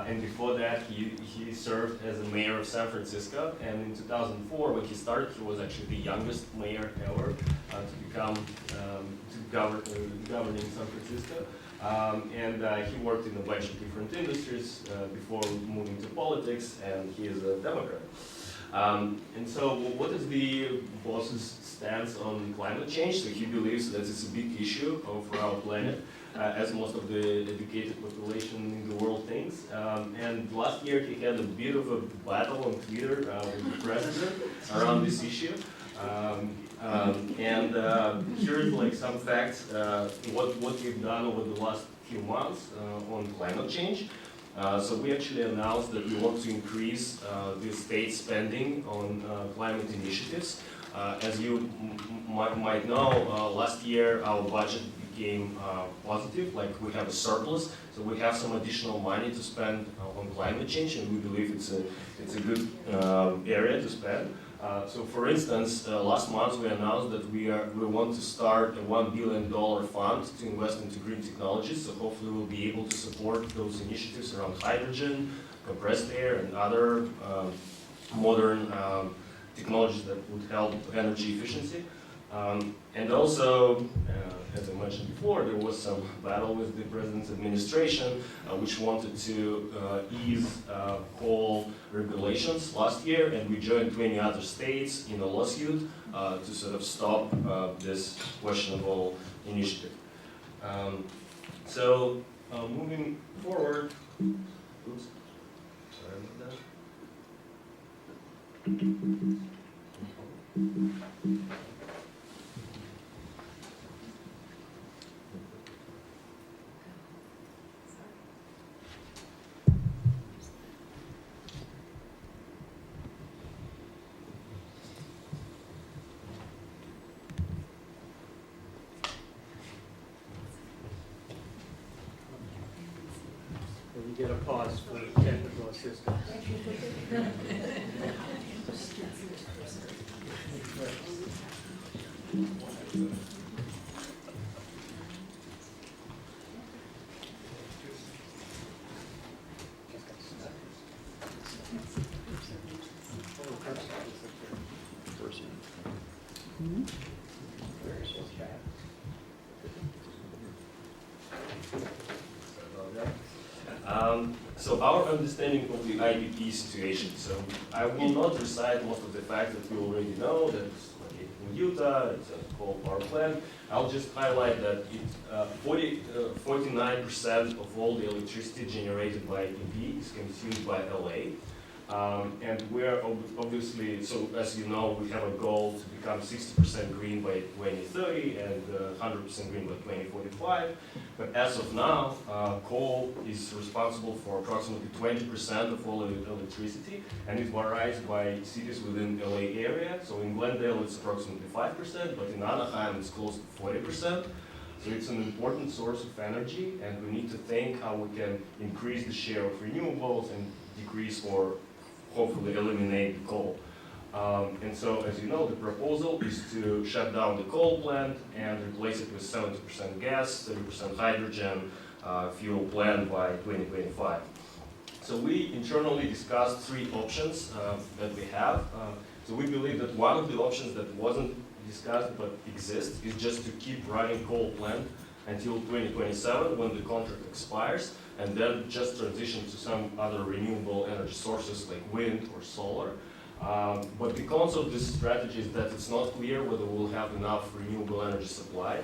And before that, he served as a mayor of San Francisco. And in 2004, when he started, he was actually the youngest mayor ever to become governing San Francisco. He worked in a bunch of different industries before moving to politics, and he is a Democrat. And so what is the boss's stance on climate change? So he believes that it's a big issue for our planet, as most of the educated population in the world thinks. And last year he had a bit of a battle on Twitter with the president around this issue. Here's like some facts, what we've done over the last few months on climate change. So we actually announced that we want to increase the state spending on climate initiatives. As you might know, last year our budget became positive, like we have a surplus, so we have some additional money to spend on climate change, and we believe it's a good area to spend. So for instance, last month we announced that we want to start a $1 billion fund to invest into green technologies, so hopefully we'll be able to support those initiatives around hydrogen, compressed air, and other modern technologies that would help energy efficiency. And also, as I mentioned before, there was some battle with the president's administration, which wanted to ease coal regulations last year, and we joined 20 other states in a lawsuit to sort of stop this questionable initiative. Moving forward, oops, sorry about that. We get a pause for technical assistance. So our understanding of the IPP situation, so I will not recite most of the facts that we already know, that it's located in Utah, it's a coal power plant. I'll just highlight that 49% of all the electricity generated by IPP is consumed by LA. And we're obviously, so as you know, we have a goal to become 60% green by 2030 and 100% green by 2045. But as of now, coal is responsible for approximately 20% of all electricity, and it varies by cities within LA area. So in Glendale, it's approximately 5%, but in Anaheim, it's close to 40%. So it's an important source of energy, and we need to think how we can increase the share of renewables and decrease or hopefully eliminate the coal. And so, as you know, the proposal is to shut down the coal plant and replace it with 70% gas, 30% hydrogen fuel plant by 2025. So we internally discussed 3 options that we have. So we believe that one of the options that wasn't discussed but exists is just to keep running coal plant until 2027 when the contract expires, and then just transition to some other renewable energy sources like wind or solar. But the cons of this strategy is that it's not clear whether we'll have enough renewable energy supply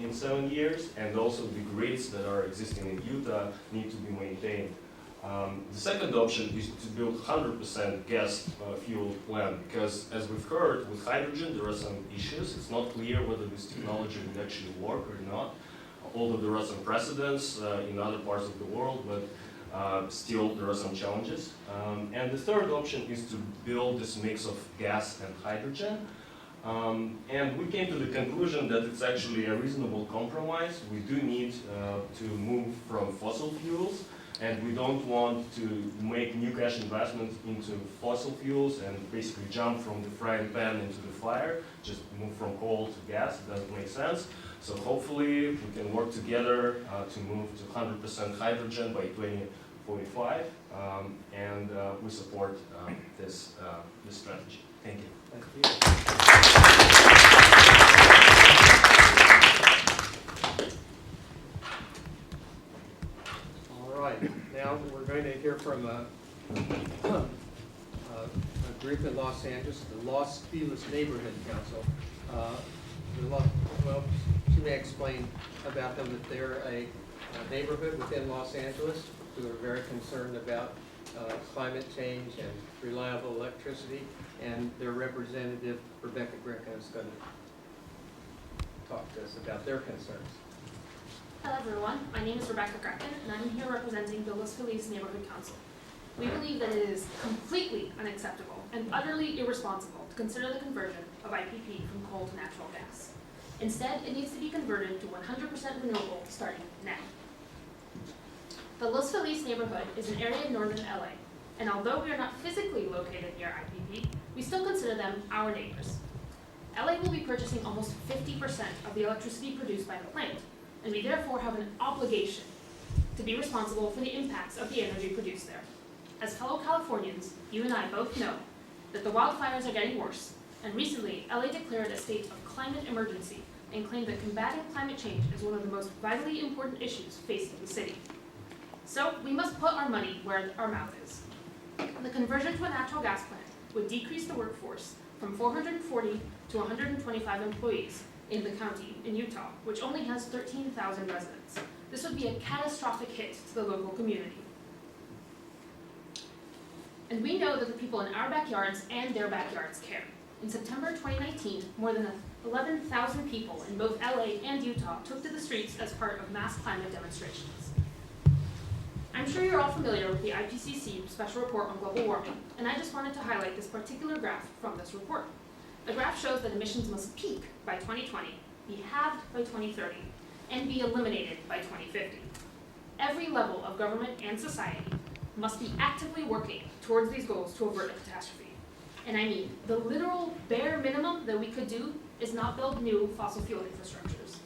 in 7 years, and also the grids that are existing in Utah need to be maintained. The second option is to build 100% gas fuel plant, because as we've heard, with hydrogen there are some issues. It's not clear whether this technology would actually work or not, although there are some precedents in other parts of the world, but still there are some challenges. And the third option is to build this mix of gas and hydrogen. And we came to the conclusion that it's actually a reasonable compromise. We do need to move from fossil fuels, and we don't want to make new cash investments into fossil fuels and basically jump from the frying pan into the fire, just move from coal to gas. It doesn't make sense. So hopefully we can work together to move to 100% hydrogen by 2045, and we support this strategy. Thank you. Thank you. All right, now we're going to hear from a group in Los Angeles, the Los Feliz Neighborhood Council. Well, she may explain about them that they're a neighborhood within Los Angeles who are very concerned about climate change and reliable electricity, and their representative, Rebecca Greco, is going to talk to us about their concerns. Hello everyone, my name is Rebecca Greco, and I'm here representing the Los Feliz Neighborhood Council. We believe that it is completely unacceptable and utterly irresponsible to consider the conversion of IPP from coal to natural gas. Instead, it needs to be converted to 100% renewable starting now. The Los Feliz neighborhood is an area in northern LA, and although we are not physically located near IPP, we still consider them our neighbors. LA will be purchasing almost 50% of the electricity produced by the plant, and we therefore have an obligation to be responsible for the impacts of the energy produced there. As fellow Californians, you and I both know that the wildfires are getting worse, and recently LA declared a state of climate emergency and claimed that combating climate change is one of the most vitally important issues facing the city. So we must put our money where our mouth is. The conversion to a natural gas plant would decrease the workforce from 440 to 125 employees in the county in Utah, which only has 13,000 residents. This would be a catastrophic hit to the local community. And we know that the people in our backyards and their backyards care. In September 2019, more than 11,000 people in both LA and Utah took to the streets as part of mass climate demonstrations. I'm sure you're all familiar with the IPCC Special Report on Global Warming, and I just wanted to highlight this particular graph from this report. The graph shows that emissions must peak by 2020, be halved by 2030, and be eliminated by 2050. Every level of government and society must be actively working towards these goals to avert a catastrophe. And I mean, the literal bare minimum that we could do is not build new fossil fuel infrastructures.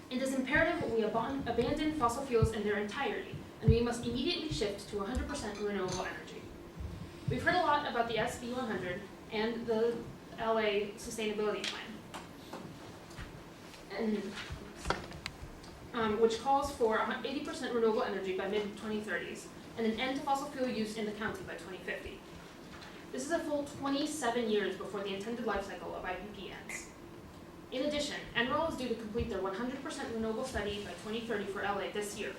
It is imperative that we abandon fossil fuels in their entirety, and we must immediately shift to 100% renewable energy. We've heard a lot about the SB 100 and the LA Sustainability Plan. which calls for 80% renewable energy by mid-2030s and an end to fossil fuel use in the county by 2050. This is a full 27 years before the intended life cycle of IPP ends. In addition, NREL is due to complete their 100% renewable study by 2030 for LA this year.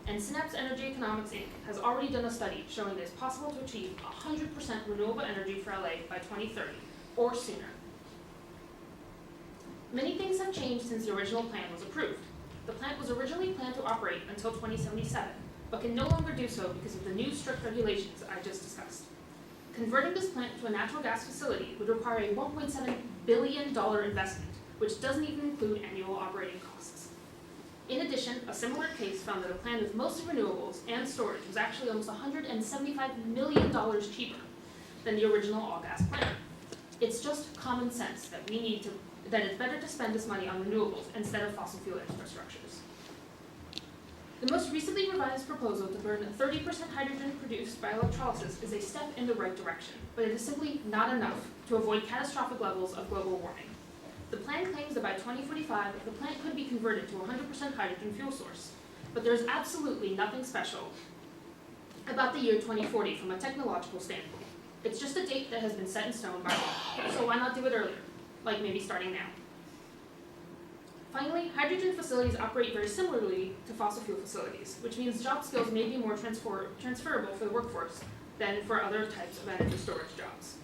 And Synapse Energy Economics Inc. has already done a study showing it is possible to achieve 100% renewable energy for LA by 2030, or sooner. Many things have changed since the original plan was approved. The plant was originally planned to operate until 2077, but can no longer do so because of the new strict regulations I just discussed. Converting this plant to a natural gas facility would require a $1.7 billion investment, which doesn't even include annual operating costs. In addition, a similar case found that a plan with most renewables and storage was actually almost $175 million cheaper than the original all-gas plan. It's just common sense that it's better to spend this money on renewables instead of fossil fuel infrastructures. The most recently revised proposal to burn 30% hydrogen produced by electrolysis is a step in the right direction, but it is simply not enough to avoid catastrophic levels of global warming. The plan claims that by 2045, the plant could be converted to a 100% hydrogen fuel source, but there is absolutely nothing special about the year 2040 from a technological standpoint. It's just a date that has been set in stone by law, so why not do it earlier, like maybe starting now? Finally, hydrogen facilities operate very similarly to fossil fuel facilities, which means job skills may be more transferable for the workforce than for other types of energy storage jobs.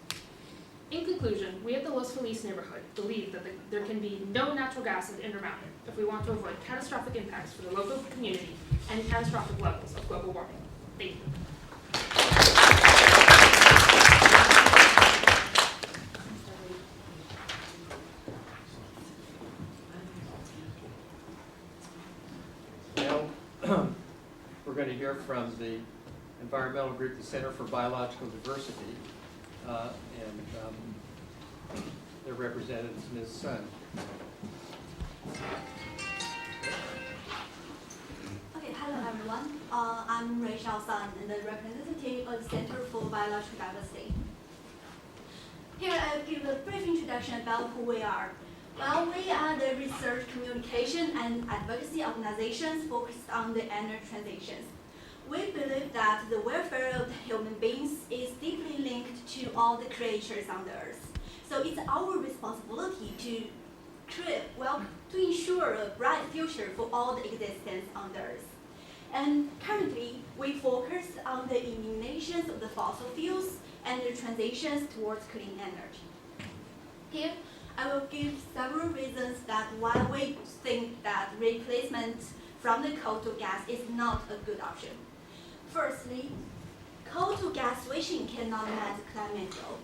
In conclusion, we at the Los Feliz neighborhood believe that there can be no natural gas at Intermountain if we want to avoid catastrophic impacts for the local community and catastrophic levels of global warming. Thank you. Now, we're going to hear from the environmental group, the Center for Biological Diversity, their representative is Ms. Sun. Okay, hello everyone. I'm Rachel Sun, and the representative of the Center for Biological Diversity. Here I'll give a brief introduction about who we are. Well, we are the research, communication, and advocacy organizations focused on the energy transitions. We believe that the welfare of human beings is deeply linked to all the creatures on the earth. So it's our responsibility to ensure a bright future for all the existence on the earth. And currently, we focus on the eliminations of the fossil fuels and the transitions towards clean energy. Here, I will give several reasons that why we think that replacement from the coal to gas is not a good option. Firstly, coal to gas switching cannot meet the climate goal.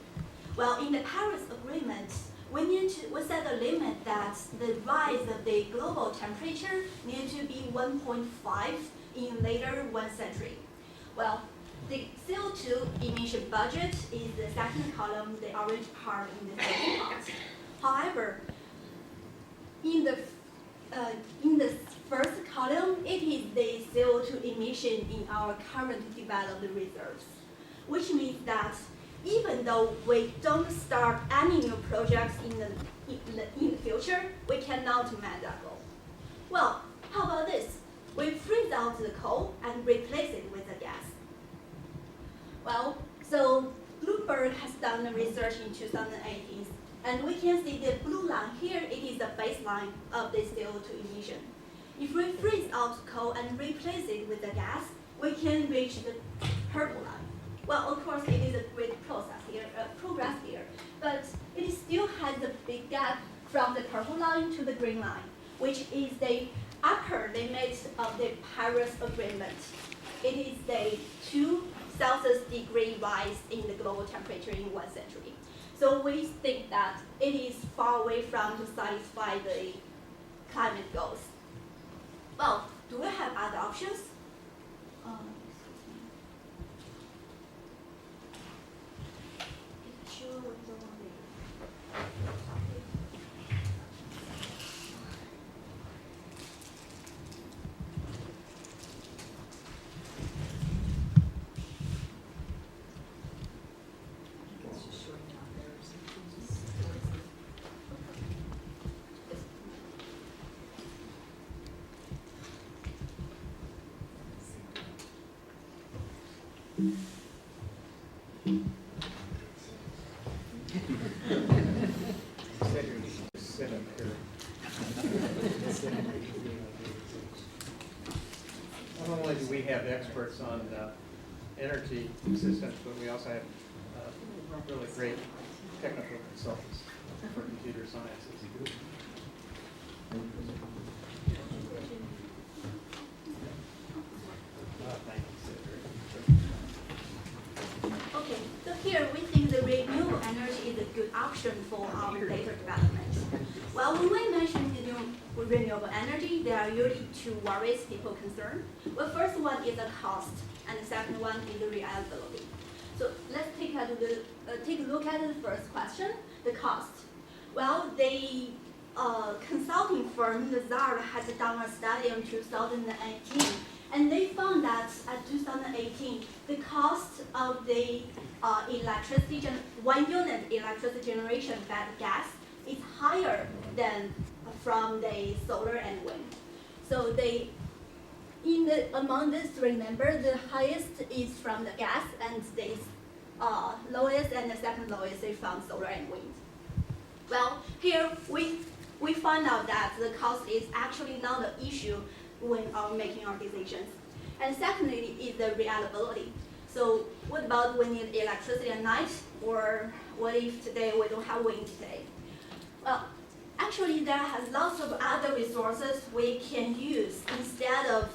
Well, in the Paris Agreement, we set a limit that the rise of the global temperature need to be 1.5 in later 1 century. Well, the CO2 emission budget is the second column, the orange part in the second part. However, in the first column, it is the CO2 emission in our current developed reserves, which means that even though we don't start any new projects in the future, we cannot meet that goal. Well, how about this? We freeze out the coal and replace it with the gas. Well, so Bloomberg has done the research in 2018, and we can see the blue line here, it is the baseline of the CO2 emission. If we freeze out coal and replace it with the gas, we can reach the purple line. Well, of course, it is a great progress here, but it still has a big gap from the purple line to the green line, which is the upper limit of the Paris Agreement. It is the 2 Celsius degree rise in the global temperature in 1 century. So we think that it is far away from to satisfy the climate goals. Well, do we have other options? Not only do we have experts on energy systems, but we also have really great technical consultants for computer sciences. Okay, so here we think the renewable energy is a good option for our data development. Well, when we mention renewable energy, there are usually two worries people concern. Well, first one is the cost, and the second one is the reliability. So let's take a look at the first question, the cost. Well, the consulting firm, Lazard, has done a study in 2018, and they found that at 2018, the cost of the one unit electricity generation by gas is higher than from the solar and wind. So among these three numbers, the highest is from the gas, and the lowest and the second lowest is from solar and wind. Well, here we find out that the cost is actually not an issue when making our decisions. And secondly is the reliability. So what about we need electricity at night, or what if today we don't have wind today? Well, actually there are lots of other resources we can use instead of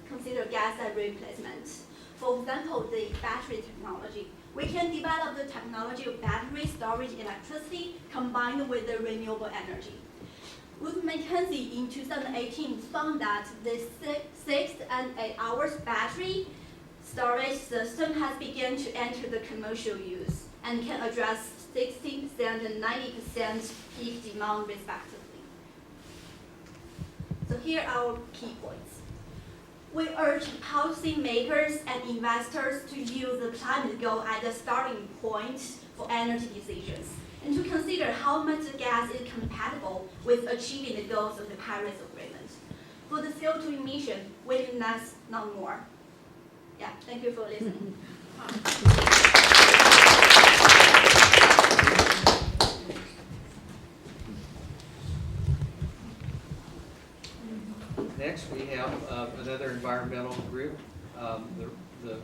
consider gas as replacement. For example, the battery technology. We can develop the technology of battery storage electricity combined with the renewable energy. Wood Mackenzie in 2018 found that the 6 and 8 hours battery storage system has begun to enter the commercial use and can address 60% and 90% peak demand respectively. So here are our key points. We urge policymakers and investors to use the climate goal as a starting point for energy decisions, and to consider how much gas is compatible with achieving the goals of the Paris Agreement. For the CO2 emission, we need less, not more. Yeah, thank you for listening. Next, we have another environmental group, the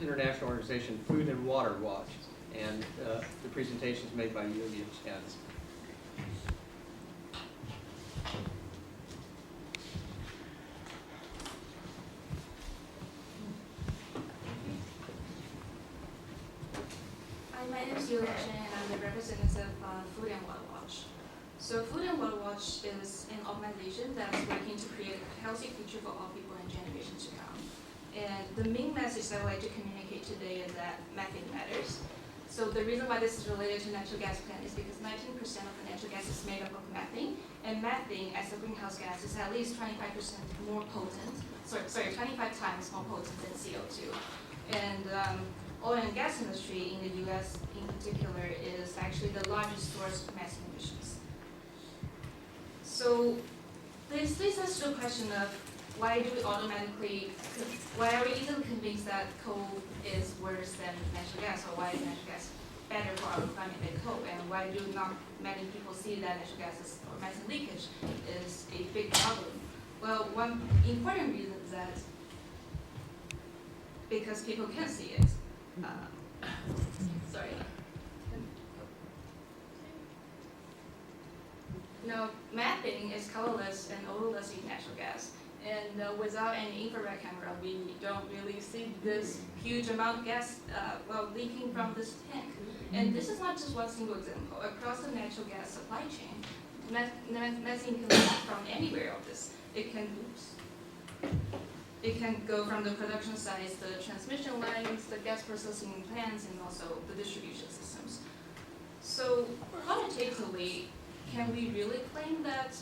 International Organization Food and Water Watch, and the presentation is made by Yulia Chen. Hi, my name is Yulia Chen, and I'm the representative of Food and Water Watch. So Food and Water Watch is an organization that's working to create a healthy future for all people and generations to come. And the main message that I would like to communicate today is that methane matters. So the reason why this is related to natural gas plant is because 19% of the natural gas is made up of methane, and methane as a greenhouse gas is at least 25% more potent, 25 times more potent than CO2. And oil and gas industry in the US in particular is actually the largest source of methane emissions. So this leads us to the question of why are we easily convinced that coal is worse than natural gas, or why is natural gas better for our climate than coal, and why do not many people see that natural gas or methane leakage is a big problem? Well, one important reason is that because people can see it. Now, methane is colorless and odorless in natural gas. And without any infrared camera, we don't really see this huge amount of gas leaking from this tank. And this is not just one single example. Across the natural gas supply chain, methane can leak from anywhere of this. It can go from the production sites, the transmission lines, the gas processing plants, and also the distribution systems. So quantitatively, can we really claim that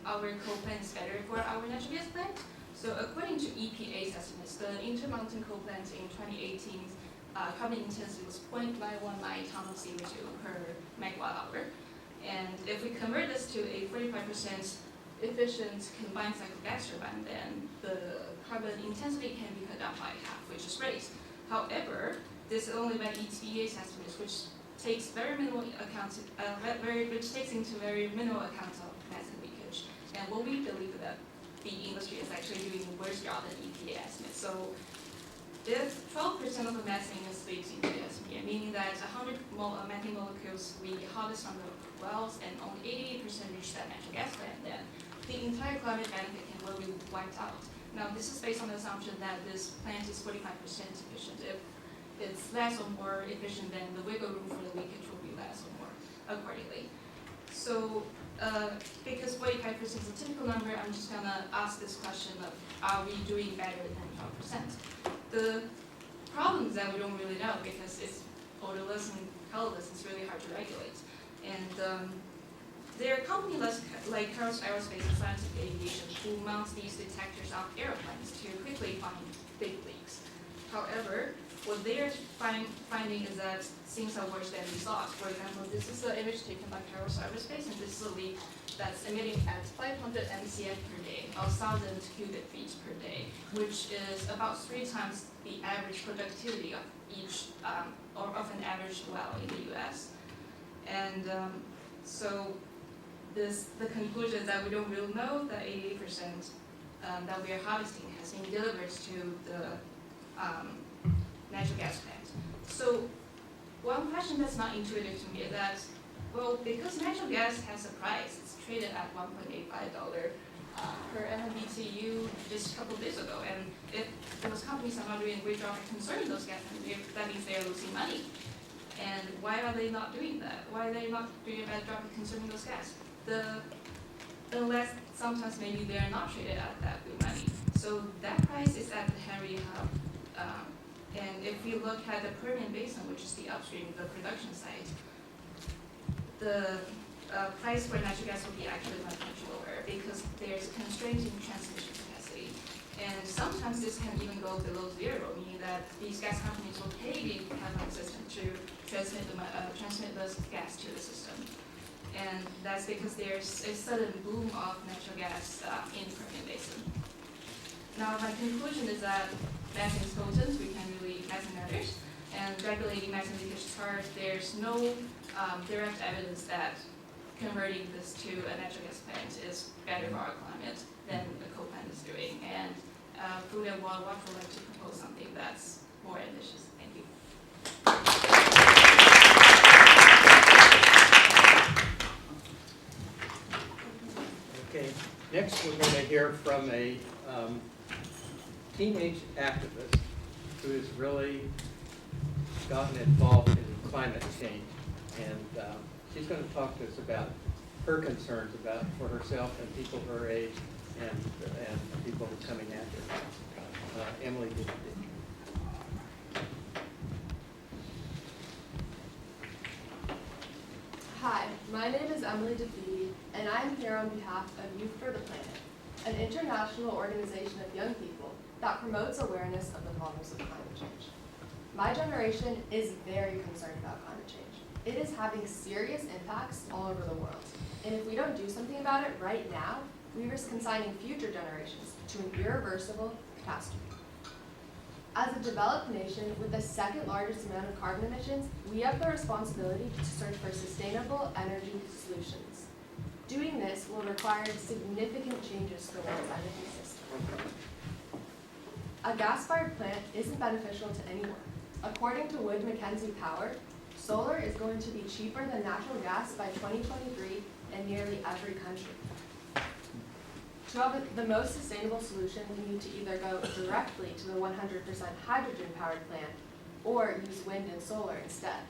our coal plant is better for our natural gas plant? So according to EPA's estimates, the Intermountain coal plant in 2018 carbon intensity was 0.919 tons of CO2 per megawatt hour. And if we convert this to a 45% efficient combined cycle gas turbine, then the carbon intensity can be cut down by half, which is great. However, this is only by EPA's estimates, which takes which takes into very minimal account of methane leakage. And what we believe that the industry is actually doing a worse job than EPA estimates. So if 12% of the methane is leaked into the atmosphere, meaning that 100 methane molecules we harvest from the wells and only 88% reach that natural gas plant, then the entire climate benefit will be wiped out. Now, this is based on the assumption that this plant is 45% efficient. If it's less or more efficient, then the wiggle room for the leakage will be less or more accordingly. So, because 45% is a typical number, I'm just gonna ask this question of, are we doing better than 12%? The problem is that we don't really know because it's odorless and colorless, it's really hard to regulate. And there are companies like Carroll's Aerospace and Scientific Aviation who mount these detectors on airplanes to quickly find big leaks. However, what they're finding is that things are worse than we thought. For example, this is an image taken by Carroll's Aerospace, and this is a leak that's emitting at 500 MCF per day, or 1,000 cubic feet per day, which is about 3 times the average productivity of each, or of an average well in the US. And so the conclusion is that we don't really know that 88% that we are harvesting has been delivered to the natural gas plant. So one question that's not intuitive to me is that, well, because natural gas has a price, it's traded at $1.85 per MMBTU just a couple of days ago, and if those companies are not doing a great job of conserving those gas, that means they are losing money. And why are they not doing that? Why are they not doing a better job of conserving those gas? Unless sometimes maybe they are not traded at that good money. So that price is at the Henry Hub. And if we look at the Permian Basin, which is the upstream, the production site, the price for natural gas will be actually much lower because there's a constraint in transmission capacity. And sometimes this can even go below zero, meaning that these gas companies will pay the pipeline system to transmit this gas to the system. And that's because there's a sudden boom of natural gas in the Permian Basin. Now, my conclusion is that methane is potent, we can really methane matters, and regulating methane leakage is hard. There's no direct evidence that converting this to a natural gas plant is better for our climate than a coal plant is doing. And Food and Water Watch would like to propose something that's more ambitious. Thank you. Okay, next we're going to hear from a teenage activist who has really gotten involved in climate change. And she's going to talk to us about her concerns for herself and people her age and people coming after her. Emily did. Hi, my name is Emily DeFeedy, and I'm here on behalf of Youth for the Planet, an international organization of young people that promotes awareness of the problems of climate change. My generation is very concerned about climate change. It is having serious impacts all over the world, and if we don't do something about it right now, we risk consigning future generations to an irreversible catastrophe. As a developed nation with the second largest amount of carbon emissions, we have the responsibility to search for sustainable energy solutions. Doing this will require significant changes to the world's energy system. A gas-fired plant isn't beneficial to anyone. According to Wood Mackenzie Power, solar is going to be cheaper than natural gas by 2023 in nearly every country. To have the most sustainable solution, we need to either go directly to the 100% hydrogen-powered plant or use wind and solar instead.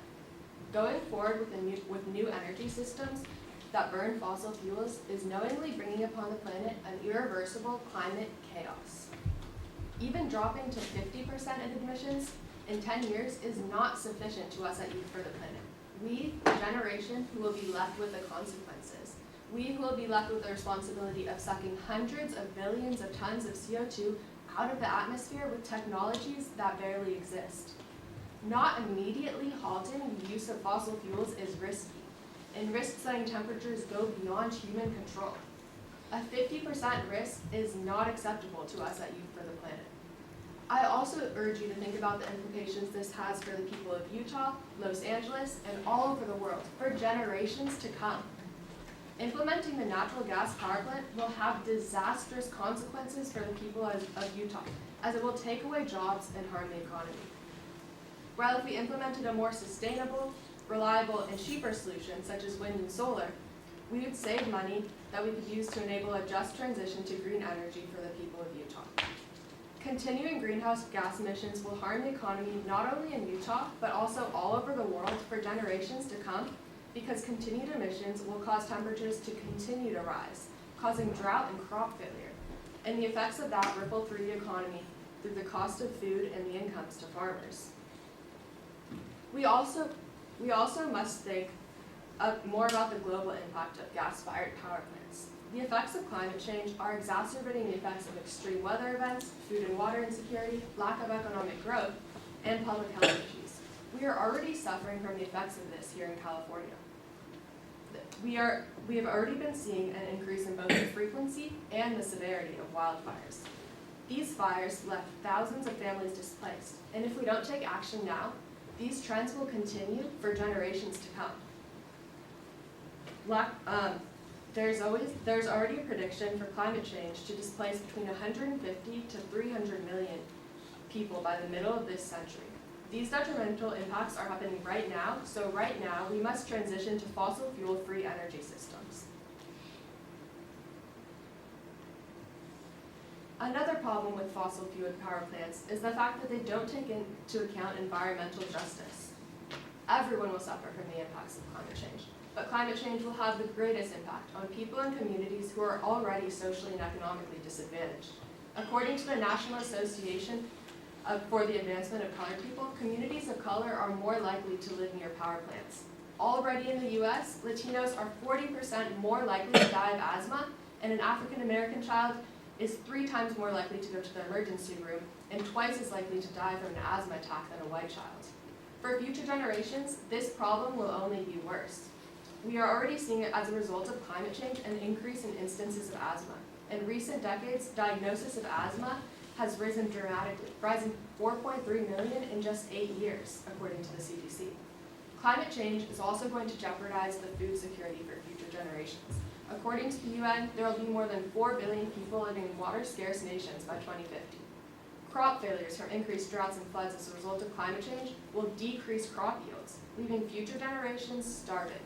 Going forward with new energy systems that burn fossil fuels is knowingly bringing upon the planet an irreversible climate chaos. Even dropping to 50% in emissions in 10 years is not sufficient to us at Youth for the Planet. We, the generation who will be left with the consequences. We who will be left with the responsibility of sucking hundreds of billions of tons of CO2 out of the atmosphere with technologies that barely exist. Not immediately halting the use of fossil fuels is risky, and risks letting temperatures go beyond human control. A 50% risk is not acceptable to us at Youth for the Planet. I also urge you to think about the implications this has for the people of Utah, Los Angeles, and all over the world for generations to come. Implementing the natural gas power plant will have disastrous consequences for the people of Utah, as it will take away jobs and harm the economy. While if we implemented a more sustainable, reliable, and cheaper solution, such as wind and solar, we would save money that we could use to enable a just transition to green energy for the people of Utah. Continuing greenhouse gas emissions will harm the economy not only in Utah, but also all over the world for generations to come, because continued emissions will cause temperatures to continue to rise, causing drought and crop failure. And the effects of that ripple through the economy, through the cost of food and the incomes to farmers. We also must think more about the global impact of gas-fired power plants. The effects of climate change are exacerbating the effects of extreme weather events, food and water insecurity, lack of economic growth, and public health issues. We are already suffering from the effects of this here in California. We have already been seeing an increase in both the frequency and the severity of wildfires. These fires left thousands of families displaced, and if we don't take action now, these trends will continue for generations to come. There's already a prediction for climate change to displace between 150 to 300 million people by the middle of this century. These detrimental impacts are happening right now, so right now we must transition to fossil fuel-free energy systems. Another problem with fossil fuel power plants is the fact that they don't take into account environmental justice. Everyone will suffer from the impacts of climate change, but climate change will have the greatest impact on people and communities who are already socially and economically disadvantaged. According to the National Association for the Advancement of Colored People, communities of color are more likely to live near power plants. Already in the US, Latinos are 40% more likely to die of asthma, and an African American child is 3 times more likely to go to the emergency room and twice as likely to die from an asthma attack than a white child. For future generations, this problem will only be worse. We are already seeing it as a result of climate change and an increase in instances of asthma. In recent decades, diagnosis of asthma has risen dramatically, rising 4.3 million in just 8 years, according to the CDC. Climate change is also going to jeopardize the food security for future generations. According to the UN, there will be more than 4 billion people living in water-scarce nations by 2050. Crop failures from increased droughts and floods as a result of climate change will decrease crop yields, leaving future generations starving.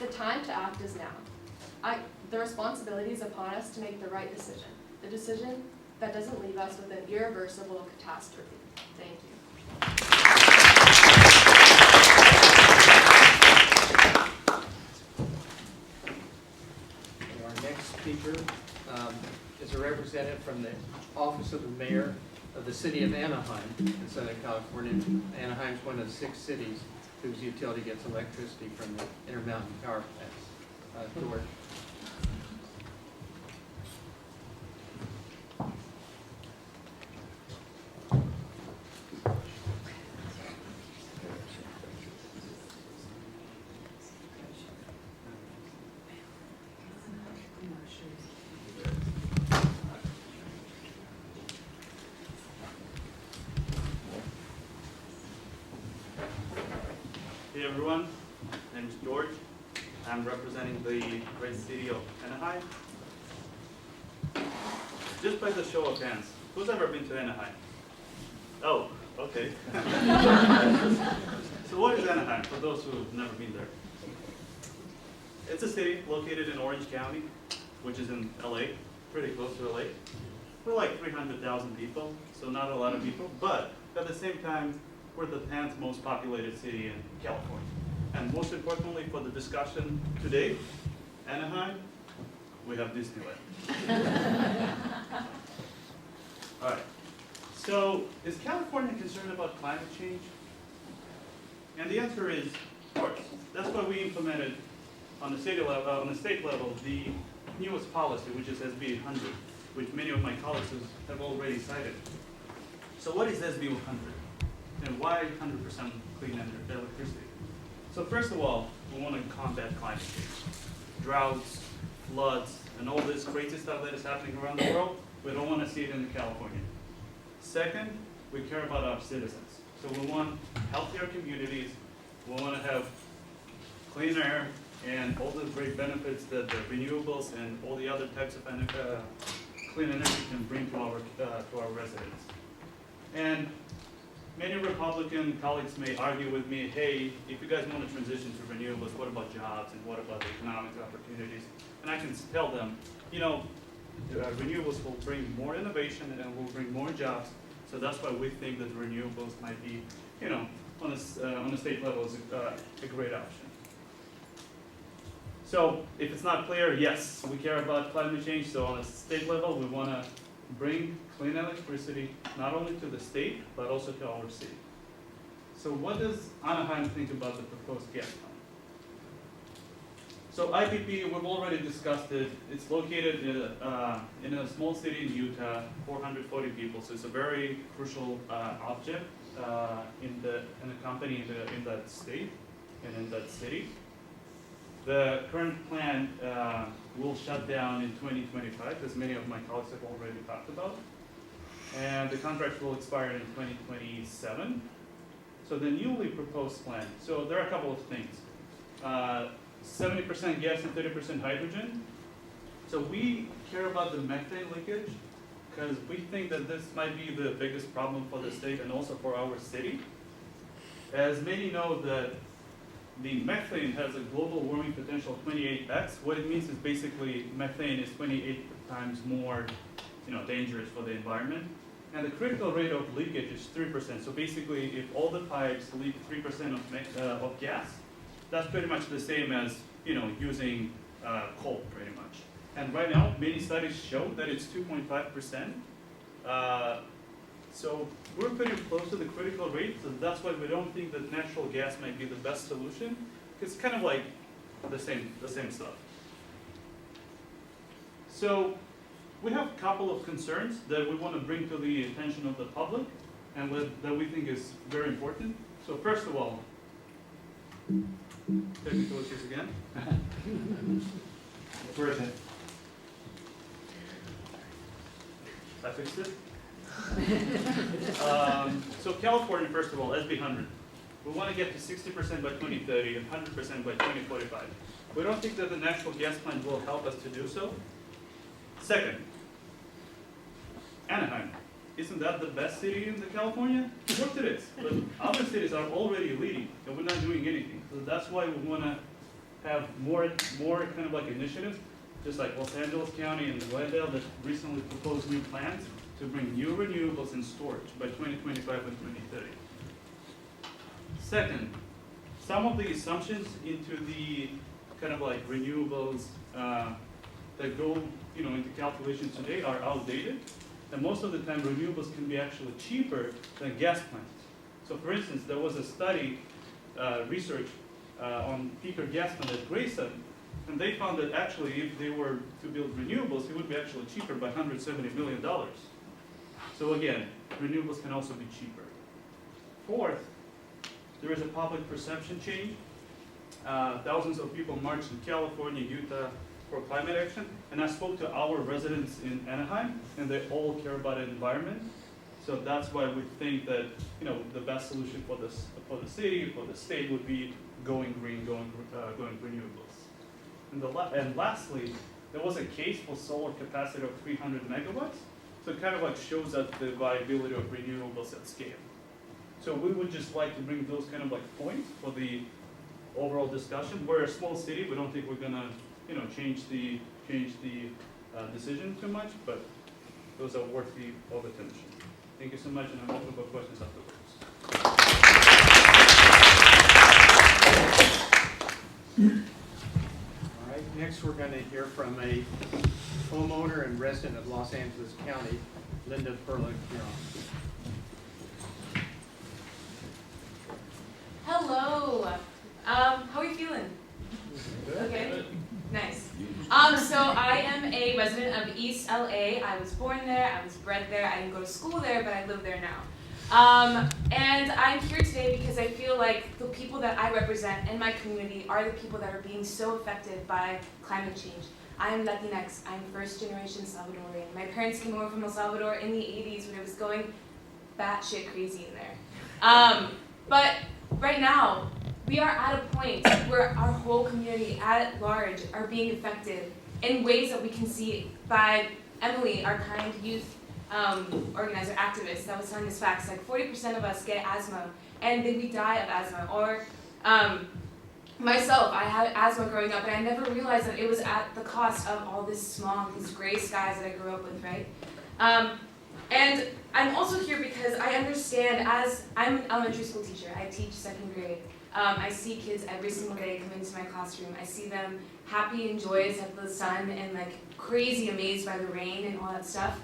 The time to act is now. The responsibility is upon us to make the right decision, the decision that doesn't leave us with an irreversible catastrophe. Thank you. Our next speaker is a representative from the Office of the Mayor of the City of Anaheim in Southern California. Anaheim is one of the 6 cities whose utility gets electricity from the Intermountain Power Plants. George. Hey everyone, my name is George. I'm representing the great city of Anaheim. Just by the show of hands, who's ever been to Anaheim? Oh, okay. So what is Anaheim, for those who have never been there? It's a city located in Orange County, which is in LA, pretty close to LA. We're like 300,000 people, so not a lot of people, but at the same time, we're the 10th most populated city in California. And most importantly for the discussion today, Anaheim, we have Disneyland. All right, so is California concerned about climate change? And the answer is, of course. That's why we implemented on the state level the newest policy, which is SB 800, which many of my colleagues have already cited. So what is SB 100? And why 100% clean electricity? So first of all, we want to combat climate change. Droughts, floods, and all this crazy stuff that is happening around the world, we don't want to see it in California. Second, we care about our citizens. So we want healthier communities, we want to have clean air and all the great benefits that the renewables and all the other types of clean energy can bring to our residents. And many Republican colleagues may argue with me, hey, if you guys want to transition to renewables, what about jobs and what about the economic opportunities? And I can tell them, you know, renewables will bring more innovation and will bring more jobs. So that's why we think that renewables might be, you know, on a state level is a great option. So if it's not clear, yes, we care about climate change. So on a state level, we want to bring clean electricity not only to the state, but also to our city. So what does Anaheim think about the proposed gas plant? So IPP, we've already discussed it. It's located in a small city in Utah, 440 people. So it's a very crucial object in a company in that state and in that city. The current plant will shut down in 2025, as many of my colleagues have already talked about. And the contract will expire in 2027. So the newly proposed plant, so there are a couple of things. 70% gas and 30% hydrogen. So we care about the methane leakage because we think that this might be the biggest problem for the state and also for our city. As many know that the methane has a global warming potential of 28x. What it means is basically methane is 28 times more, dangerous for the environment. And the critical rate of leakage is 3%. So basically, if all the pipes leak 3% of gas, that's pretty much the same as using coal, pretty much. And right now, many studies show that it's 2.5%. So we're pretty close to the critical rate, so that's why we don't think that natural gas might be the best solution. It's kind of like the same stuff. So we have a couple of concerns that we want to bring to the attention of the public and that we think is very important. So first of all, technical issues again. Where is it? I fixed it? So California, first of all, SB 100. We want to get to 60% by 2030 and 100% by 2045. We don't think that the natural gas plant will help us to do so. Second, Anaheim. Isn't that the best city in California? Of course it is. But other cities are already leading, and we're not doing anything. So that's why we want to have more kind of like initiatives, just like Los Angeles County and Glendale that recently proposed new plans to bring new renewables and storage by 2025 and 2030. Second, some of the assumptions into the kind of like renewables that go into calculations today are outdated. And most of the time, renewables can be actually cheaper than gas plants. So for instance, there was a study, research on peaker gas plant at Grayson, and they found that actually if they were to build renewables, it would be actually cheaper by $170 million. So again, renewables can also be cheaper. Fourth, there is a public perception change. Thousands of people marched in California, Utah for climate action, and I spoke to our residents in Anaheim, and they all care about the environment. So that's why we think that the best solution for the city, for the state, would be going green, going renewables. And lastly, there was a case for solar capacity of 300 megawatts. So it kind of like shows that the viability of renewables at scale. So we would just like to bring those kind of like points for the overall discussion. We're a small city. We don't think we're gonna change the decision too much, but those are worthy of attention. Thank you so much, and I'm open for questions afterwards. All right, next we're going to hear from a homeowner and resident of Los Angeles County, Linda Perlich. Hello. How are you feeling? Okay. Nice. So I am a resident of East LA. I was born there, I was bred there, I didn't go to school there, but I live there now. And I'm here today because I feel like the people that I represent in my community are the people that are being so affected by climate change. I am Latinx, I'm first generation Salvadorian. My parents came over from El Salvador in the 80s when it was going batshit crazy in there. But right now, we are at a point where our whole community at large are being affected in ways that we can see by Emily, our kind youth organizer activist, that was telling us facts. Like 40% of us get asthma, and then we die of asthma. Or myself, I had asthma growing up, and I never realized that it was at the cost of all this smog, these gray skies that I grew up with, right? And I'm also here because I understand, as I'm an elementary school teacher, I teach second grade. I see kids every single day come into my classroom. I see them happy and joyous at the sun and like crazy amazed by the rain and all that stuff.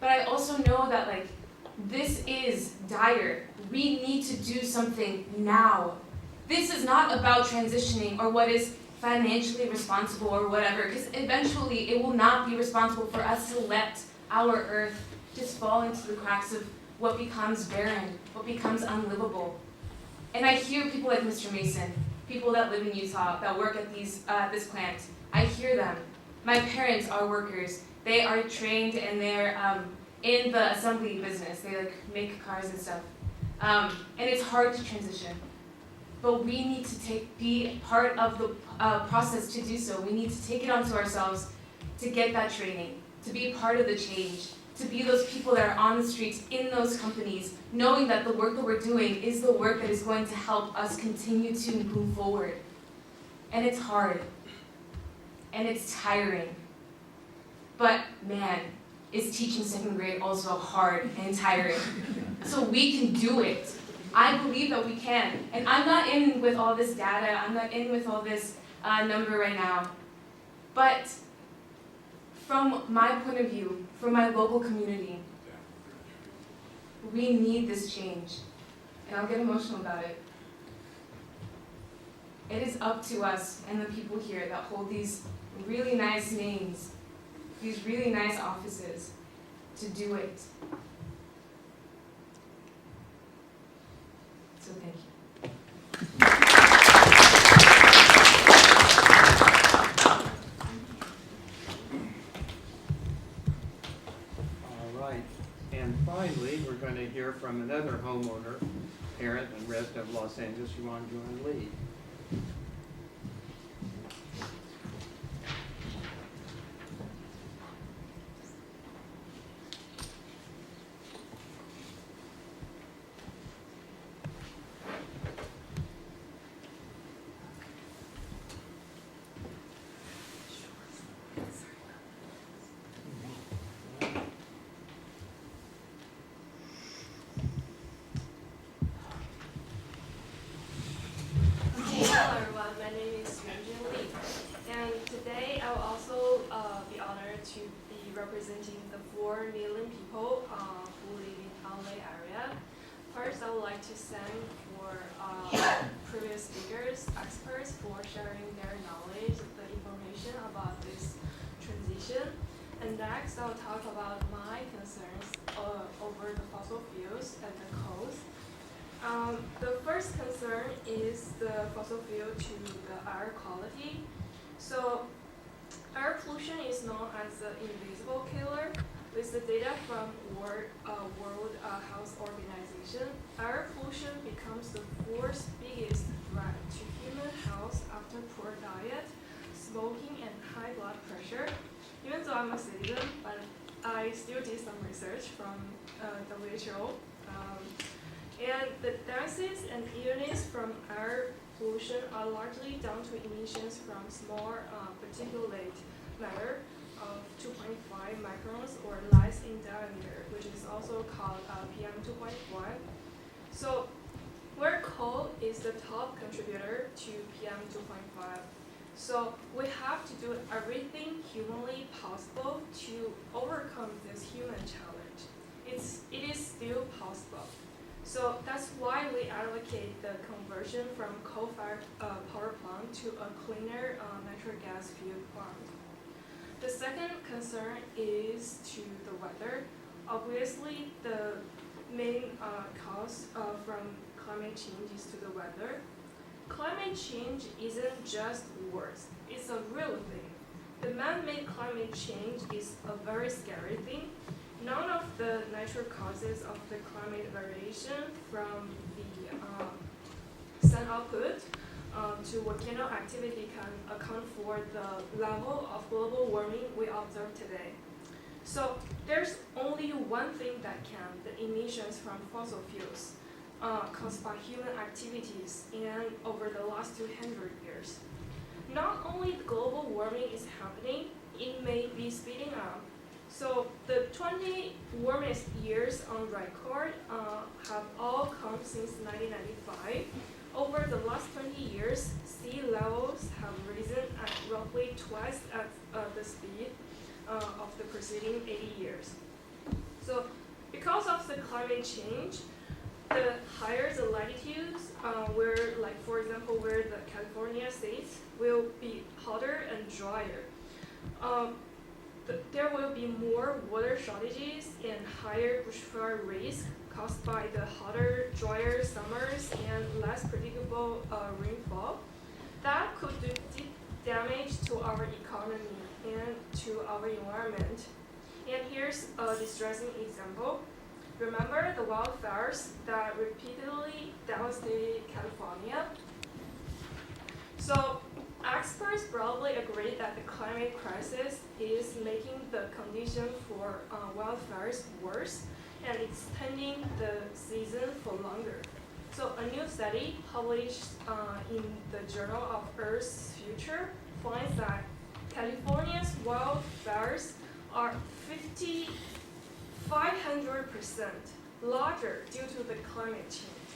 But I also know that like this is dire. We need to do something now. This is not about transitioning or what is financially responsible or whatever, because eventually it will not be responsible for us to let our earth just fall into the cracks of what becomes barren, what becomes unlivable. And I hear people like Mr. Mason, people that live in Utah, that work at this plant. I hear them. My parents are workers. They are trained and they're in the assembly business. They like make cars and stuff. And it's hard to transition. But we need to be part of the process to do so. We need to take it onto ourselves to get that training, to be part of the change, to be those people that are on the streets in those companies, knowing that the work that we're doing is the work that is going to help us continue to move forward. And it's hard. And it's tiring. But man, is teaching second grade also hard and tiring. So we can do it. I believe that we can. And I'm not in with all this data, I'm not in with all this number right now. But from my point of view, from my local community, we need this change. And I'll get emotional about it. It is up to us and the people here that hold these really nice names, these really nice offices, to do it. So thank you. All right, and finally, we're going to hear from another homeowner, parent, and resident of Los Angeles, Yuan Lee. Hello everyone, my name is Yuan Lee, and today I will also be honored to be representing the 4 million people who live in LA area. First, I would like to thank for previous speakers, experts for sharing their knowledge, the information about this transition. And next, I will talk about my concerns over the fossil fuels and the cost. The first concern is the fossil fuel to the air quality. So air pollution is known as the invisible killer. With the data from World Health Organization, air pollution becomes the 4th biggest threat to human health after poor diet, smoking, and high blood pressure. Even though I'm a citizen, but I still did some research from WHO. And the deaths and illness from air pollution are largely down to emissions from small particulate matter of 2.5 microns or less in diameter, which is also called PM 2.1. So where coal is the top contributor to PM 2.5. So we have to do everything humanly possible to overcome this human challenge. It is still possible. So that's why we advocate the conversion from coal-fired power plant to a cleaner natural gas fueled plant. The second concern is to the weather. Obviously, the main cause from climate change is to the weather. Climate change isn't just words, it's a real thing. The man-made climate change is a very scary thing. None of the natural causes of the climate variation from the sun output to volcano activity can account for the level of global warming we observe today. So there's only one thing that can, the emissions from fossil fuels caused by human activities and over the last 200 years. Not only the global warming is happening, it may be speeding up. So the 20 warmest years on record have all come since 1995. Over the last 20 years, sea levels have risen at roughly twice at the speed of the preceding 80 years. So because of the climate change, the higher the latitudes, where, like for example, where the California states will be hotter and drier. There will be more water shortages and higher bushfire risk caused by the hotter, drier summers and less predictable rainfall. That could do deep damage to our economy and to our environment. And here's a distressing example. Remember the wildfires that repeatedly devastated California? So experts broadly agree that the climate crisis is making the condition for wildfires worse and extending the season for longer. So a new study published in the Journal of Earth's Future finds that California's wildfires are 500% larger due to the climate change.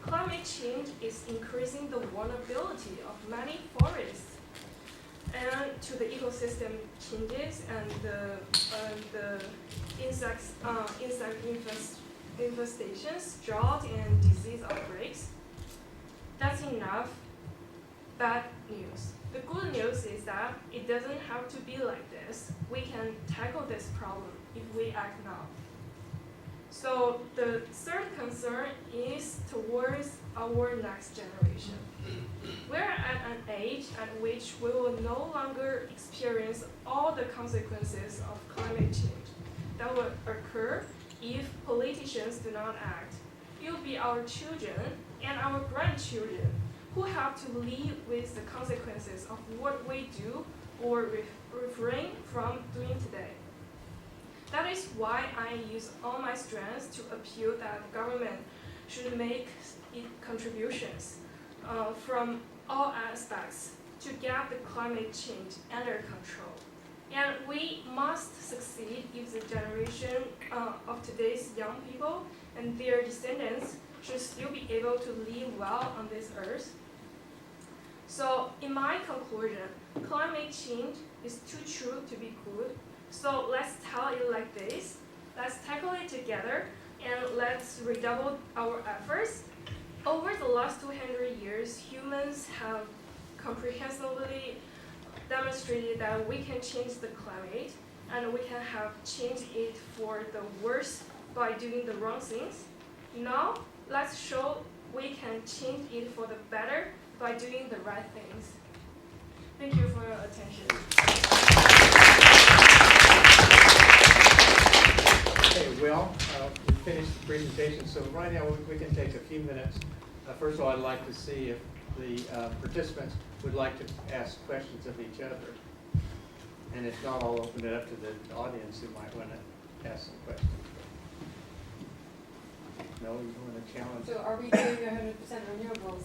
Climate change is increasing the vulnerability of many forests and to the ecosystem changes and the insect infestations, drought, and disease outbreaks. That's enough bad news. The good news is that it doesn't have to be like this. We can tackle this problem if we act now. So the third concern is towards our next generation. We're at an age at which we will no longer experience all the consequences of climate change that will occur if politicians do not act. It will be our children and our grandchildren who have to live with the consequences of what we do or refrain from doing today. That is why I use all my strength to appeal that the government should make contributions from all aspects to get the climate change under control. And we must succeed if the generation of today's young people and their descendants should still be able to live well on this earth. So in my conclusion, climate change is too true to be good. So let's tell it like this. Let's tackle it together and let's redouble our efforts. Over the last 200 years, humans have comprehensively demonstrated that we can change the climate and we can have changed it for the worse by doing the wrong things. Now, let's show we can change it for the better by doing the right things. Thank you for your attention. Okay, well, we finished the presentation, so right now we can take a few minutes. First of all, I'd like to see if the participants would like to ask questions of each other. And if not, I'll open it up to the audience who might want to ask some questions. No, you want to challenge? So are we doing 100% renewables?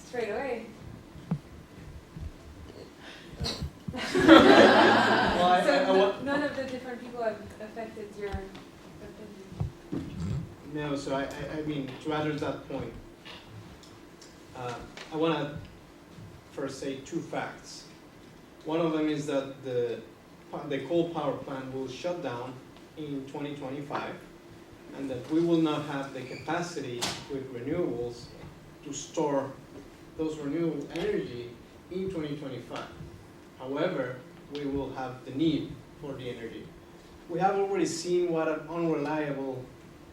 Straight away. None of the different people have affected your opinion. No, so I mean, to address that point, I want to first say two facts. One of them is that the coal power plant will shut down in 2025, and that we will not have the capacity with renewables to store those renewable energy in 2025. However, we will have the need for the energy. We have already seen what an unreliable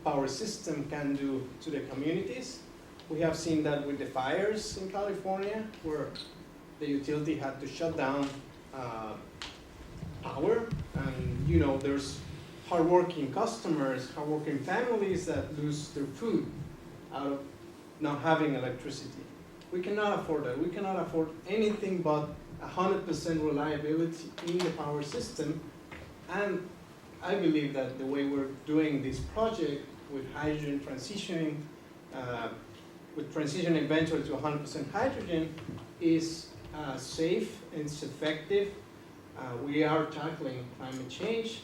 power system can do to the communities. We have seen that with the fires in California, where the utility had to shut down power, and you know, there's hardworking customers, hardworking families that lose their food out of not having electricity. We cannot afford that. We cannot afford anything but 100% reliability in the power system. And I believe that the way we're doing this project with hydrogen transitioning, with transitioning eventually to 100% hydrogen is safe, it's effective. We are tackling climate change,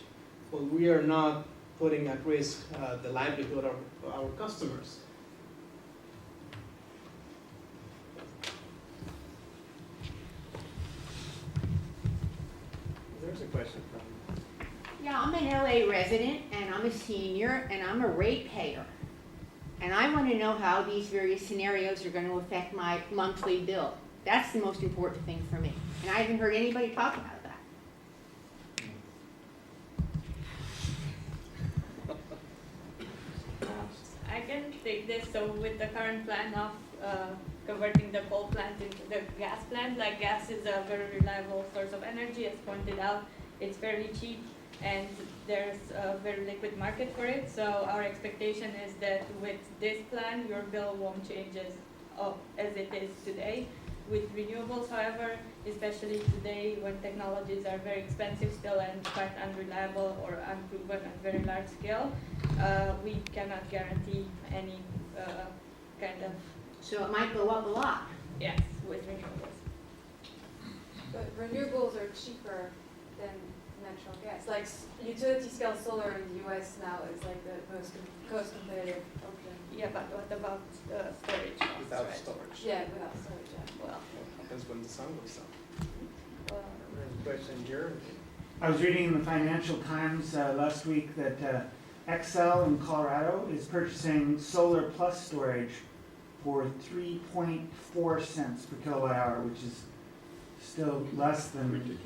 but we are not putting at risk the livelihood of our customers. There's a question from. Yeah, I'm an LA resident, and I'm a senior, and I'm a ratepayer. And I want to know how these various scenarios are going to affect my monthly bill. That's the most important thing for me. And I haven't heard anybody talk about that. I can take this. So with the current plan of converting the coal plant into the gas plant, like gas is a very reliable source of energy, as pointed out. It's fairly cheap, and there's a very liquid market for it. So our expectation is that with this plan, your bill won't change as it is today. With renewables, however, especially today when technologies are very expensive still and quite unreliable or unproven at very large scale, we cannot guarantee any kind of. So it might go up a lot. Yes, with renewables. But renewables are cheaper than natural gas. Like utility scale solar in the US now is like the most cost competitive option. Yeah, but what about storage costs, Without right? storage. Yeah, without storage, yeah. Well, What happens when the sun goes down? There's a question here. I was reading in the Financial Times last week that Xcel in Colorado is purchasing solar plus storage for 3.4 cents per kilowatt hour, which is still less than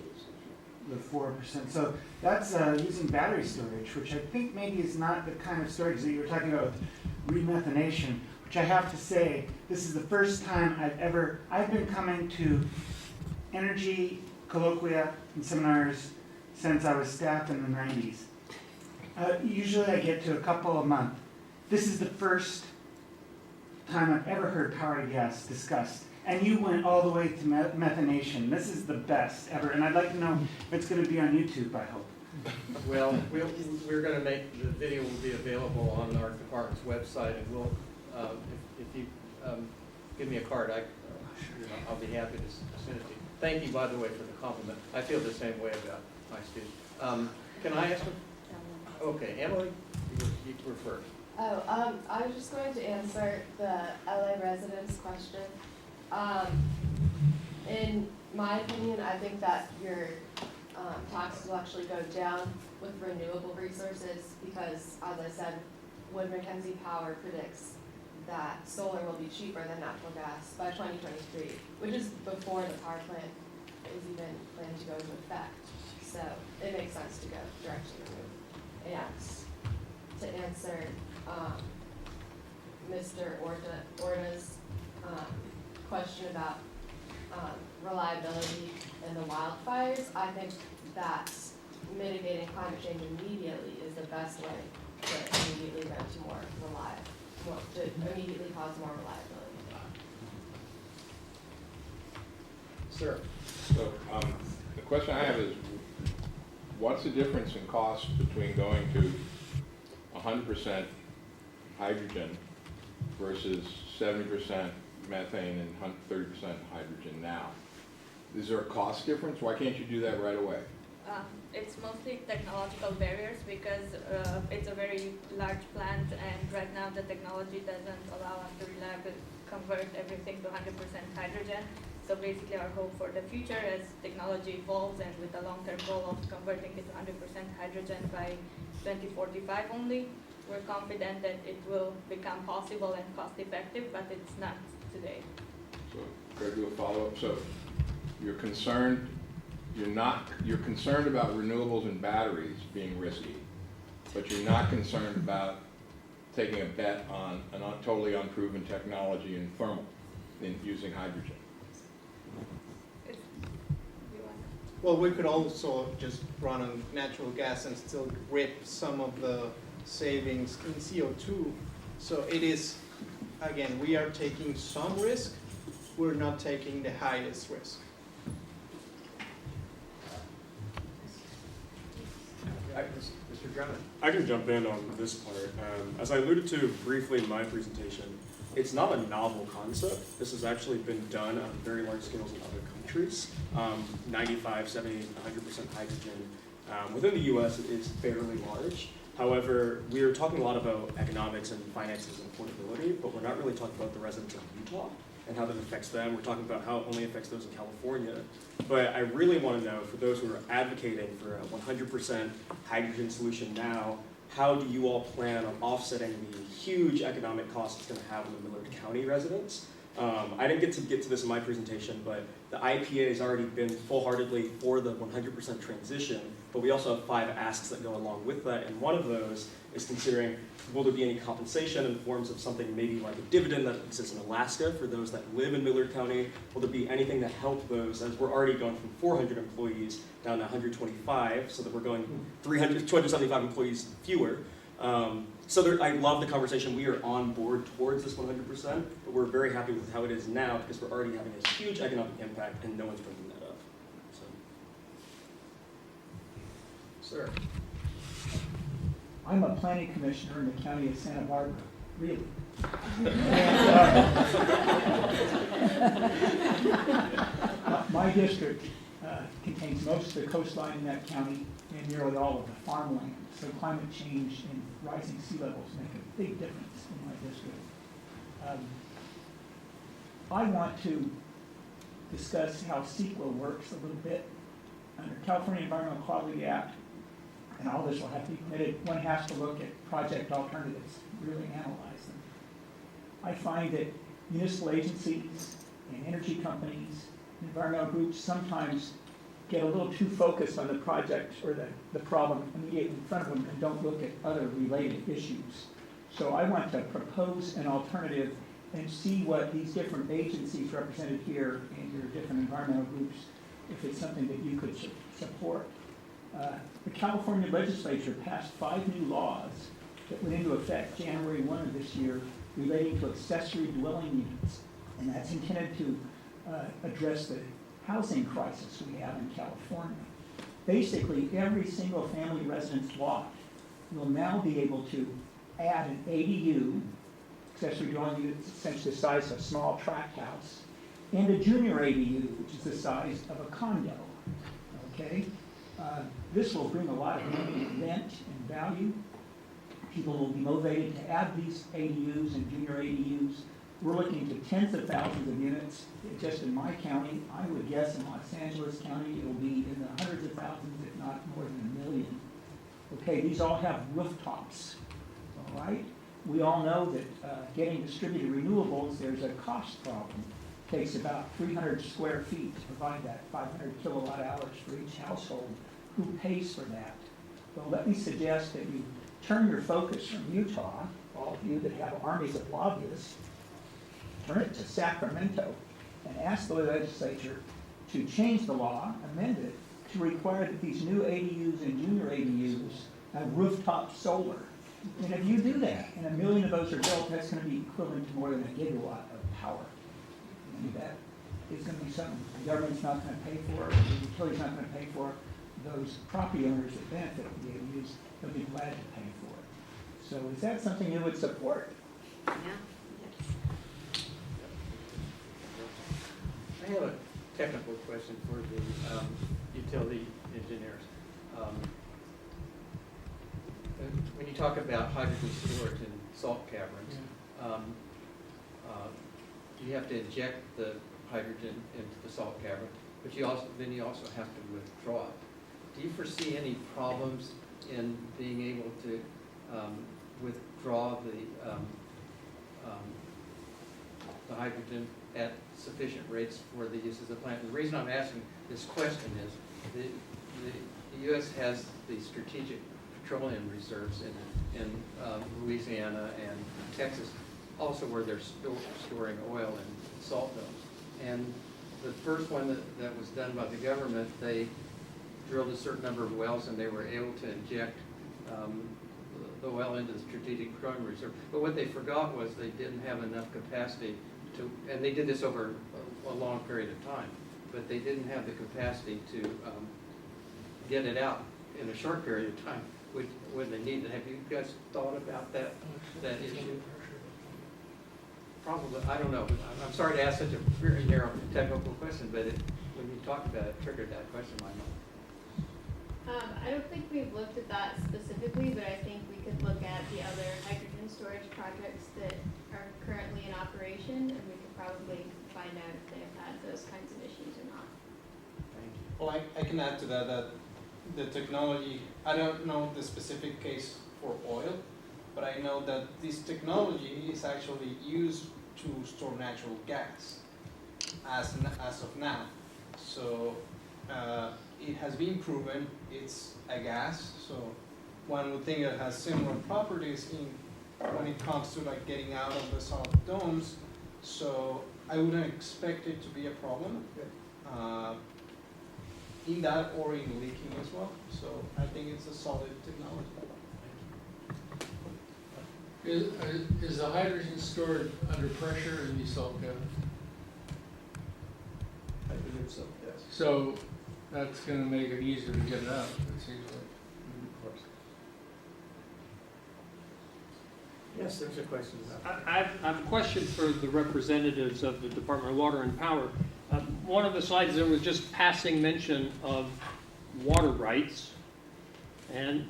the 4%. So that's using battery storage, which I think maybe is not the kind of storage that you were talking about with remethanation, which I have to say, this is the first time I've been coming to energy colloquia and seminars since I was staff in the 90s. Usually I get to a couple a month. This is the first time I've ever heard power to gas discussed. And you went all the way to methanation. This is the best ever. And I'd like to know if it's going to be on YouTube, I hope. Well, we're going to make, the video will be available on our department's website, and we'll, if you give me a card, I'll be happy to send it to you. Thank you, by the way, for the compliment. I feel the same way about my students. Can I ask them? Okay, Emily, you were first. Oh, I was just going to answer the LA residents question. In my opinion, I think that your taxes will actually go down with renewable resources because, as I said, Wood Mackenzie Power predicts that solar will be cheaper than natural gas by 2023, which is before the power plant is even planned to go into effect. So it makes sense to go directly renewable. And to answer Mr. Orta's question about reliability in the wildfires, I think that mitigating climate change immediately is the best way to immediately go to more reliable, to immediately cause more reliability. Sir. So the question I have is, what's the difference in cost between going to 100% hydrogen versus 70% methane and 30% hydrogen now? Is there a cost difference? Why can't you do that right away? It's mostly technological barriers because it's a very large plant, and right now the technology doesn't allow us to reliably convert everything to 100% hydrogen. So basically our hope for the future as technology evolves and with the long-term goal of converting it to 100% hydrogen by 2045 only, we're confident that it will become possible and cost-effective, but it's not today. So, could I do a follow-up? So, you're concerned about renewables and batteries being risky, but you're not concerned about taking a bet on a totally unproven technology in thermal, in using hydrogen. Well, we could also just run on natural gas and still reap some of the savings in CO2. So it is, again, we are taking some risk, we're not taking the highest risk. Mr. Drummond. I can jump in on this part. As I alluded to briefly in my presentation, it's not a novel concept. This has actually been done on very large scales in other countries. 95, 70, 100% hydrogen. Within the US, it is fairly large. However, we are talking a lot about economics and finances and affordability, but we're not really talking about the residents of Utah and how that affects them. We're talking about how it only affects those in California. But I really want to know, for those who are advocating for a 100% hydrogen solution now, how do you all plan on offsetting the huge economic costs it's going to have on the Millard County residents? I didn't get to this in my presentation, but the IPA has already been full-heartedly for the 100% transition, but we also have 5 asks that go along with that, and one of those is considering, will there be any compensation in the forms of something maybe like a dividend that exists in Alaska for those that live in Millard County? Will there be anything to help those, as we're already going from 400 employees down to 125, so that we're going 275 employees fewer. I love the conversation. We are on board towards this 100%, but we're very happy with how it is now because we're already having a huge economic impact and no one's bringing that up. So. Sir. I'm a planning commissioner in the county of Santa Barbara, really. My district contains most of the coastline in that county and nearly all of the farmland. So climate change and rising sea levels make a big difference in my district. I want to discuss how CEQA works a little bit. Under California Environmental Quality Act, and all this will have to be permitted, one has to look at project alternatives, really analyze them. I find that municipal agencies and energy companies, environmental groups sometimes get a little too focused on the project or the problem immediately in front of them and don't look at other related issues. So I want to propose an alternative and see what these different agencies represented here and your different environmental groups, if it's something that you could support. The California legislature passed 5 new laws that went into effect January 1 of this year relating to accessory dwelling units. And that's intended to address the housing crisis we have in California. Basically, every single family residence lot will now be able to add an ADU, accessory dwelling unit, essentially the size of a small tract house, and a junior ADU, which is the size of a condo. Okay? This will bring a lot of money in rent and value. People will be motivated to add these ADUs and junior ADUs. We're looking to tens of thousands of units just in my county. I would guess in Los Angeles County it will be in the hundreds of thousands, if not more than 1 million. Okay, these all have rooftops, all right? We all know that getting distributed renewables, there's a cost problem. It takes about 300 square feet to provide that 500 kilowatt hours for each household. Who pays for that? Well, let me suggest that you turn your focus from Utah, all of you that have armies of lobbyists, turn it to Sacramento and ask the legislature to change the law, amend it, to require that these new ADUs and junior ADUs have rooftop solar. And if you do that, and 1 million of those are built, that's going to be equivalent to more than 1 gigawatt of power. And that is going to be something the government's not going to pay for, the utility's not going to pay for. Those property owners that benefit from the ADUs, they'll be glad to pay for it. So is that something you would support? Yeah. I have a technical question for the utility engineers. When you talk about hydrogen storage in salt caverns, you have to inject the hydrogen into the salt cavern, but you also have to withdraw it. Do you foresee any problems in being able to withdraw the hydrogen at sufficient rates for the use of the plant? And the reason I'm asking this question is the U.S. has the strategic petroleum reserves in Louisiana and Texas, also where they're storing oil in salt domes. And the first one that was done by the government, they drilled a certain number of wells, and they were able to inject the well into the strategic petroleum reserve. But what they forgot was they didn't have enough capacity to, and they did this over a long period of time, but they didn't have the capacity to get it out in a short period of time when they needed. Have you guys thought about that issue? Probably, I don't know. I'm sorry to ask such a very narrow technical question, but when you talked about it, triggered that question in my mind. I don't think we've looked at that specifically, but I think we could look at the other hydrogen storage projects that are currently in operation, and we could probably find out if they have had those kinds of issues or not. Well, I can add to that the technology, I don't know the specific case for oil, but I know that this technology is actually used to store natural gas as of now. So it has been proven it's a gas, so one would think it has similar properties when it comes to like getting out of the solid domes. So I wouldn't expect it to be a problem in that or in leaking as well. So I think it's a solid technology. Is the hydrogen stored under pressure in these salt caverns? I believe so, yes. So that's going to make it easier to get it out, it seems like. Yes, there's a question. I have a question for the representatives of the Department of Water and Power. One of the slides, there was just passing mention of water rights, and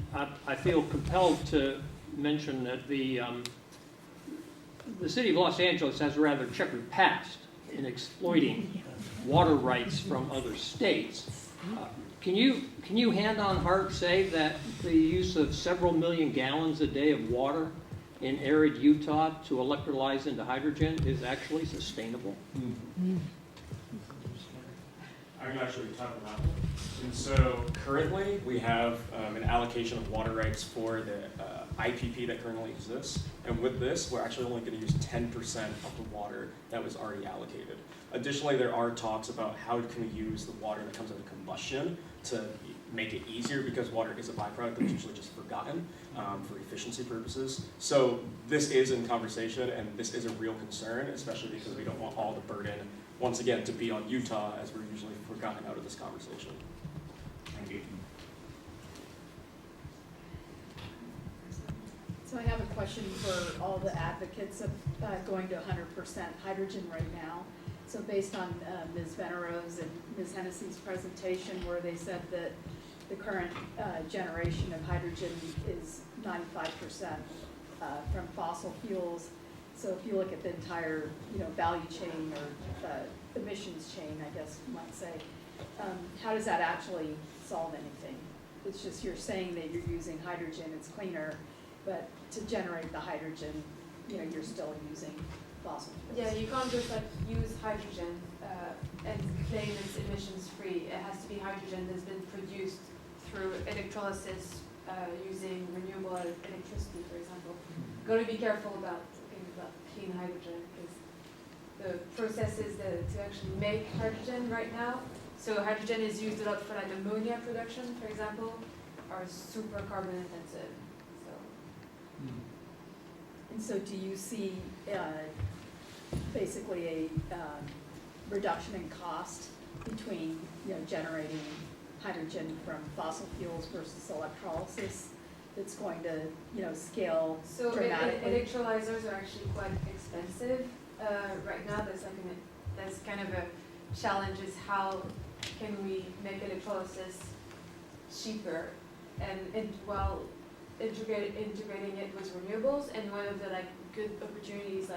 I feel compelled to mention that the city of Los Angeles has a rather checkered past in exploiting water rights from other states. Can you hand on heart say that the use of several million gallons a day of water in arid Utah to electrolyze into hydrogen is actually sustainable? I can actually talk about that. And so currently we have an allocation of water rights for the IPP that currently exists. And with this, we're actually only going to use 10% of the water that was already allocated. Additionally, there are talks about how can we use the water that comes out of combustion to make it easier, because water is a byproduct that's usually just forgotten for efficiency purposes. So this is in conversation, and this is a real concern, especially because we don't want all the burden, once again, to be on Utah, as we're usually forgotten out of this conversation. Thank you. So I have a question for all the advocates of going to 100% hydrogen right now. So based on Ms. Veneros and Ms. Hennessy's presentation, where they said that the current generation of hydrogen is 95% from fossil fuels. So if you look at the entire, value chain or emissions chain, I guess you might say, how does that actually solve anything? It's just you're saying that you're using hydrogen, it's cleaner, but to generate the hydrogen, you're still using fossil fuels. Yeah, you can't just use hydrogen and claim it's emissions free. It has to be hydrogen that's been produced through electrolysis using renewable electricity, for example. Got to be careful about talking about clean hydrogen, because the processes to actually make hydrogen right now. So hydrogen is used a lot for ammonia production, for example, are super carbon intensive. And so do you see basically a reduction in cost between generating hydrogen from fossil fuels versus electrolysis that's going to scale dramatically? Electrolyzers are actually quite expensive right now. There's kind of a challenge is how can we make electrolysis cheaper and while integrating it with renewables. And one of the good opportunities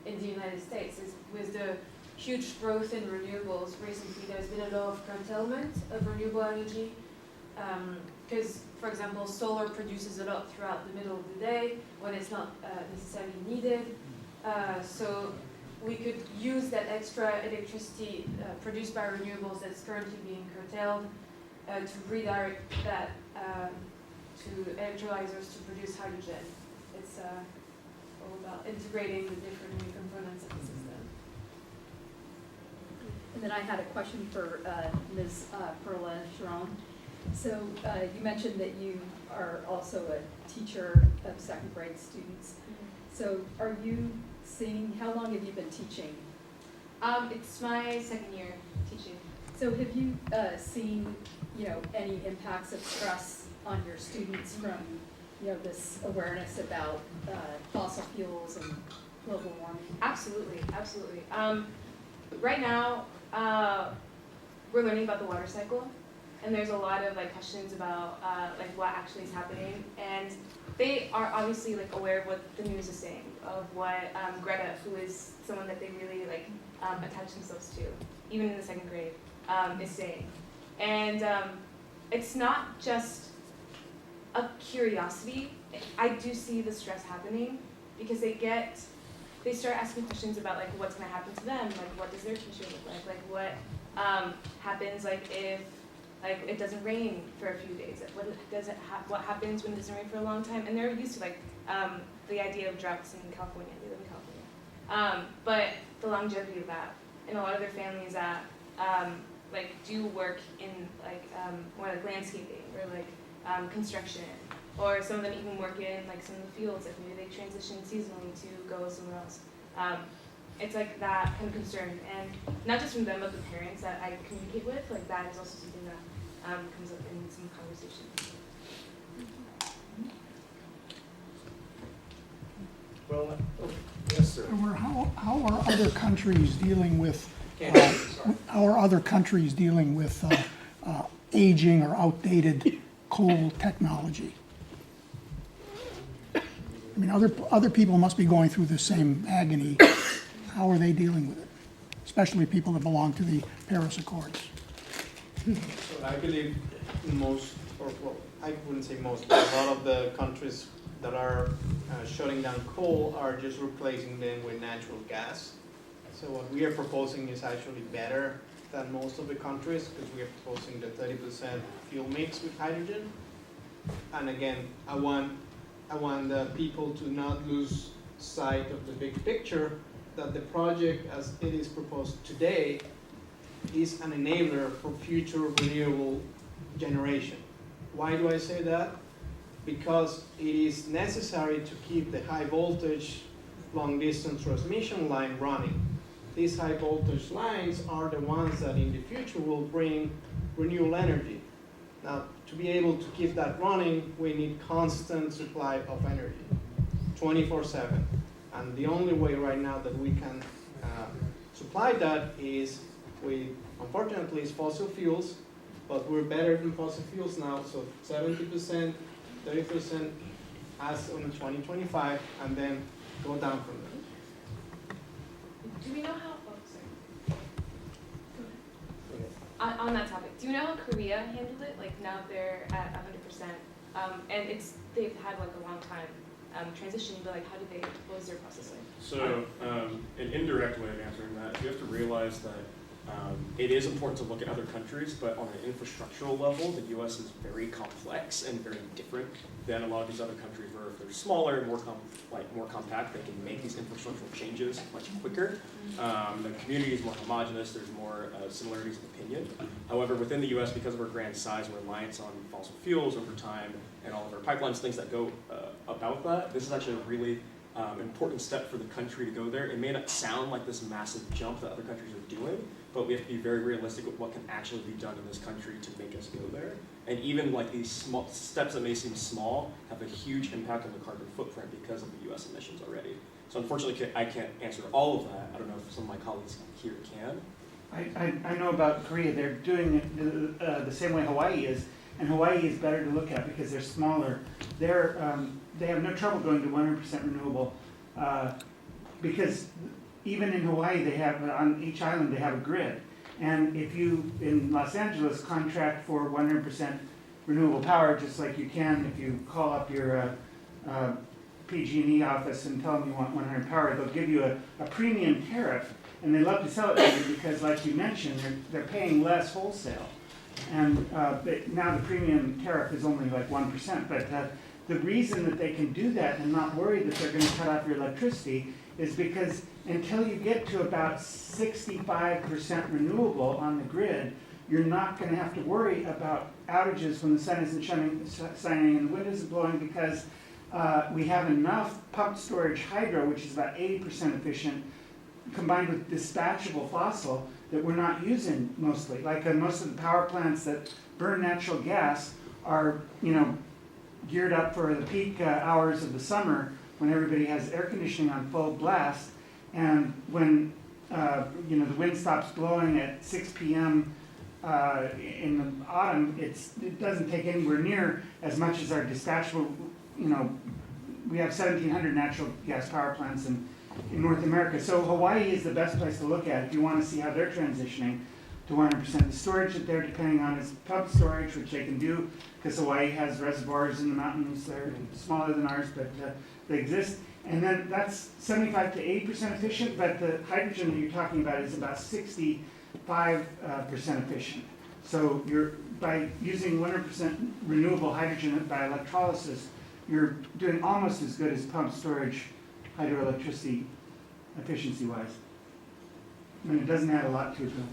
in the United States is with the huge growth in renewables recently, there's been a lot of curtailment of renewable energy because, for example, solar produces a lot throughout the middle of the day when it's not necessarily needed. So we could use that extra electricity produced by renewables that's currently being curtailed to redirect that to electrolyzers to produce hydrogen. It's all about integrating the different new components of the system. And then I had a question for Ms. Perla Sharon. So you mentioned that you are also a teacher of second grade students. So are you seeing, how long have you been teaching? It's my second year teaching. So have you seen, any impacts of stress on your students from, this awareness about fossil fuels and global warming? Absolutely, absolutely. Right now, we're learning about the water cycle, and there's a lot of questions about what actually is happening, and they are obviously aware of what the news is saying, of what Greta, who is someone that they really attach themselves to, even in the second grade, is saying. And it's not just a curiosity. I do see the stress happening because they start asking questions about what's going to happen to them, what does their future look like, what happens if it doesn't rain for a few days, what happens when it doesn't rain for a long time, and they're used to the idea of droughts in California. They live in California, but the longevity of that, and a lot of their families that do work in more landscaping or construction, or some of them even work in some of the fields, maybe they transition seasonally to go somewhere else. It's that kind of concern, and not just from them, but the parents that I communicate with, that is also something that comes up in some conversations. Well, yes, sir. How are other countries dealing with aging or outdated coal technology? I mean, other people must be going through the same agony. How are they dealing with it? Especially people that belong to the Paris Accords. So I believe most, I wouldn't say most, but a lot of the countries that are shutting down coal are just replacing them with natural gas. So what we are proposing is actually better than most of the countries, because we are proposing the 30% fuel mix with hydrogen. And again, I want the people to not lose sight of the big picture, that the project as it is proposed today is an enabler for future renewable generation. Why do I say that? Because it is necessary to keep the high voltage long distance transmission line running. These high voltage lines are the ones that in the future will bring renewable energy. Now, to be able to keep that running, we need constant supply of energy, 24/7. And the only way right now that we can supply that is unfortunately, is fossil fuels, but we're better than fossil fuels now, so 70%, 30% as on 2025, and then go down from there. Do we know how, on that topic, do you know how Korea handled it? Now they're at 100%, and they've had a long time transitioning, but what was their process like? So an indirect way of answering that, you have to realize that it is important to look at other countries, but on an infrastructural level, the U.S. is very complex and very different than a lot of these other countries, where if they're smaller and more compact, they can make these infrastructural changes much quicker. The community is more homogenous, there's more similarities of opinion. However, within the U.S., because of our grand size and reliance on fossil fuels over time, and all of our pipelines, things that go about that, this is actually a really important step for the country to go there. It may not sound like this massive jump that other countries are doing, but we have to be very realistic with what can actually be done in this country to make us go there. And even these small steps that may seem small have a huge impact on the carbon footprint because of the U.S. emissions already. So unfortunately, I can't answer all of that. I don't know if some of my colleagues here can. I know about Korea. They're doing it the same way Hawaii is, and Hawaii is better to look at because they're smaller. They have no trouble going to 100% renewable because even in Hawaii, they have on each island they have a grid. And if you in Los Angeles contract for 100% renewable power, just like you can if you call up your PG&E office and tell them you want 100 power, they'll give you a premium tariff, and they love to sell it to you because, like you mentioned, they're paying less wholesale. And but now the premium tariff is only 1%. But the reason that they can do that and not worry that they're going to cut off your electricity is because until you get to about 65% renewable on the grid, you're not going to have to worry about outages when the sun isn't shining and the wind isn't blowing, because we have enough pumped storage hydro, which is about 80% efficient, combined with dispatchable fossil that we're not using mostly. Like most of the power plants that burn natural gas are, geared up for the peak hours of the summer when everybody has air conditioning on full blast, and when the wind stops blowing at 6 p.m. In the autumn, it doesn't take anywhere near as much as our dispatchable. We have 1,700 natural gas power plants in North America. So Hawaii is the best place to look at if you want to see how they're transitioning to 100%. The storage that they're depending on is pumped storage, which they can do because Hawaii has reservoirs in the mountains. They're smaller than ours, but they exist. And then that's 75 to 80% efficient, but the hydrogen that you're talking about is about 65% efficient. So by using 100% renewable hydrogen by electrolysis, you're doing almost as good as pumped storage hydroelectricity efficiency-wise. I mean, it doesn't add a lot to it though.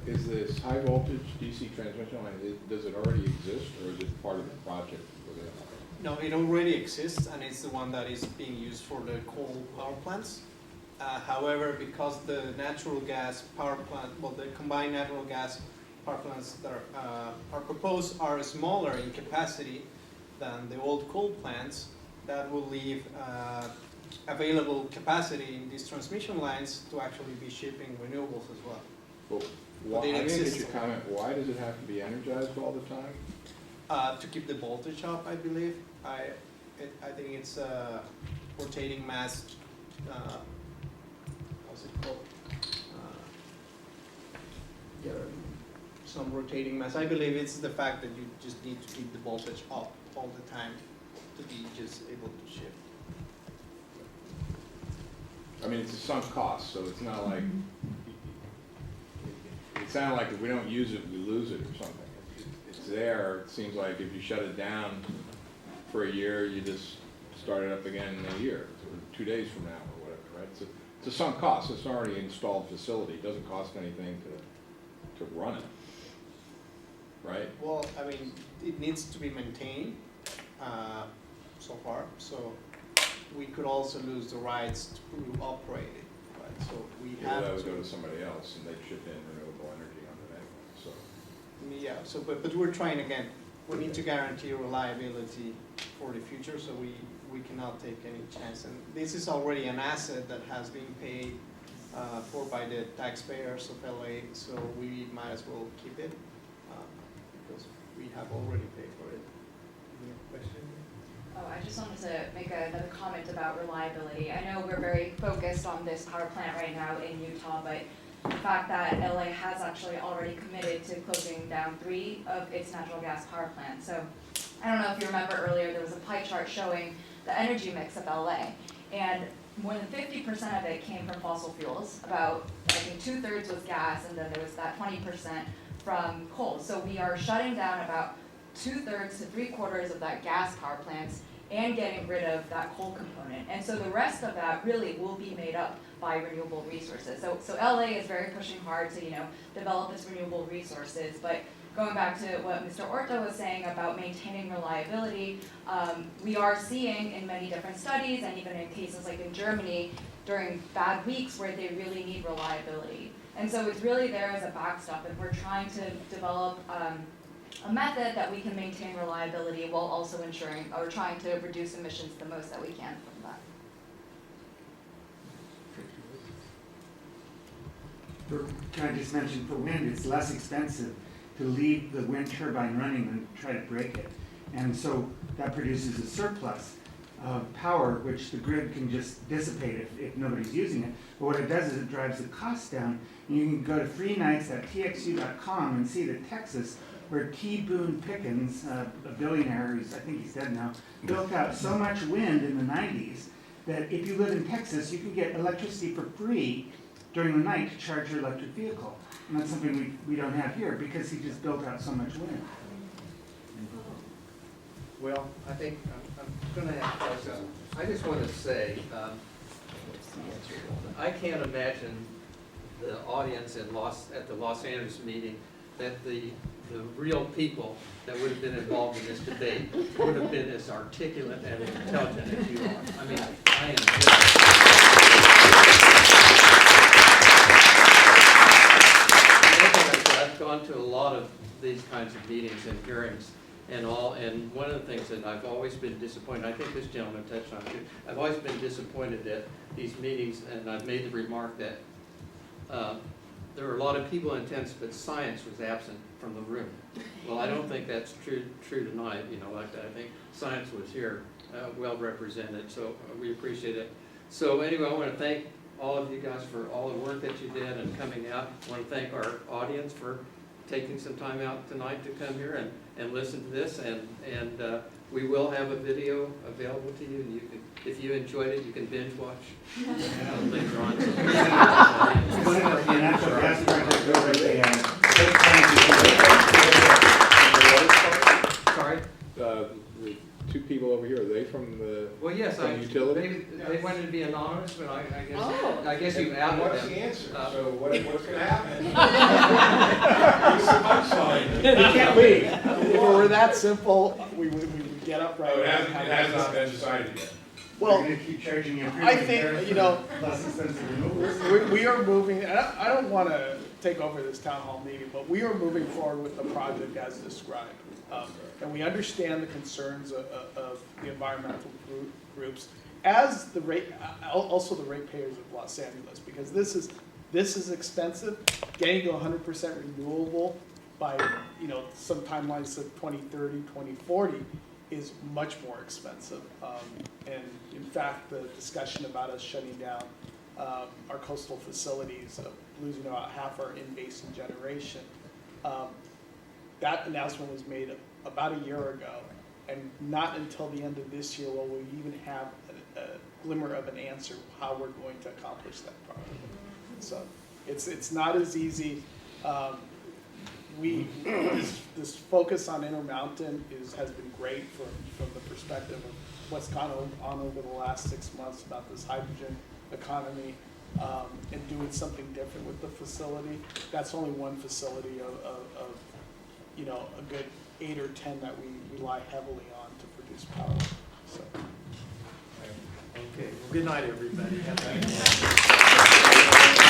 Is this high voltage DC transmission line, does it already exist, or is it part of the project? No, it already exists, and it's the one that is being used for the coal power plants. However, because the natural gas power plant, the combined natural gas power plants that are proposed are smaller in capacity than the old coal plants, that will leave available capacity in these transmission lines to actually be shipping renewables as well. Well, I didn't get your comment. Why does it have to be energized all the time? To keep the voltage up, I believe. I think it's a rotating mass. What's it called? Some rotating mass. I believe it's the fact that you just need to keep the voltage up all the time to be just able to shift. I mean, it's a sunk cost, so it's not like, it sounded like if we don't use it, we lose it or something. It's there. It seems like if you shut it down for a year, you just start it up again in a year, or 2 days from now or whatever, right? So it's a sunk cost. It's an already installed facility. It doesn't cost anything to run it, right? Well, I mean, it needs to be maintained so far. So we could also lose the rights to operate it, right? So we have that would to go to somebody else, and they'd ship in renewable energy on it anyway. So yeah. So but we're trying again. We need to guarantee reliability for the future, so we cannot take any chance. And this is already an asset that has been paid for by the taxpayers of LA, so we might as well keep it because we have already paid for it. Any question? Oh, I just wanted to make another comment about reliability. I know we're very focused on this power plant right now in Utah, but the fact that LA has actually already committed to closing down 3 of its natural gas power plants. So I don't know if you remember earlier, there was a pie chart showing the energy mix of LA. And more than 50% of it came from fossil fuels. About, I think 2/3 was gas, and then there was that 20% from coal. So we are shutting down about 2/3 to 3/4 of that gas power plants and getting rid of that coal component. And so the rest of that really will be made up by renewable resources. So LA is very pushing hard to, develop its renewable resources, but going back to what Mr. Orta was saying about maintaining reliability, we are seeing in many different studies, and even in cases like in Germany, during bad weeks where they really need reliability. And so it's really there as a backstop, and we're trying to develop a method that we can maintain reliability while also ensuring, or trying to reduce emissions the most that we can from that. Can I just mention, for wind, it's less expensive to leave the wind turbine running than try to break it. And so that produces a surplus of power, which the grid can just dissipate if nobody's using it. But what it does is it drives the cost down. And you can go to freenights.txu.com and see that Texas, where T. Boone Pickens, a billionaire, I think he's dead now, built out so much wind in the 90s that if you live in Texas, you can get electricity for free during the night to charge your electric vehicle. And that's something we don't have here because he just built out so much wind. Well, I think I'm going to have to, I just want to say, I can't imagine the audience at the Los Angeles meeting that the real people that would have been involved in this debate would have been as articulate and intelligent as you are. I mean, I am just... I've gone to a lot of these kinds of meetings and hearings and all, and one of the things that I've always been disappointed, I think this gentleman touched on it too, I've always been disappointed at these meetings, and I've made the remark that there were a lot of people in attendance, but science was absent from the room. Well, I don't think that's true tonight, you know, like that. I think science was here, well represented, so we appreciate it. So anyway, I want to thank all of you guys for all the work that you did and coming out. I want to thank our audience for taking some time out tonight to come here and listen to this, and we will have a video available to you, and you can, if you enjoyed it, you can binge watch later on. Sorry? The two people over here, are they from the, Well, yes, from utility? they wanted to be anonymous, but I guess, Oh. I guess you outed them. What's the answer? So what's going to happen? We can't leave. If it were that simple, we would get up right Oh, now. it has not been decided yet. Well, You're gonna keep charging you. I think, you know, Less expensive renewables. we are moving, and I don't want to take over this town hall meeting, but we are moving forward with the project as described. And we understand the concerns of the environmental groups, as the also the ratepayers of Los Angeles, because this is expensive. Getting to 100% renewable by, you know, some timelines of 2030, 2040 is much more expensive. And in fact, the discussion about us shutting down our coastal facilities, losing about half our in-basin generation, that announcement was made about a year ago, and not until the end of this year will we even have a glimmer of an answer how we're going to accomplish that project. So it's not as easy. This focus on Intermountain has been great from the perspective of what's gone on over the last 6 months about this hydrogen economy, and doing something different with the facility. That's only one facility of you know, a good 8 or 10 that we rely heavily on to produce power. So. Okay, well, good night, everybody. Have a good night.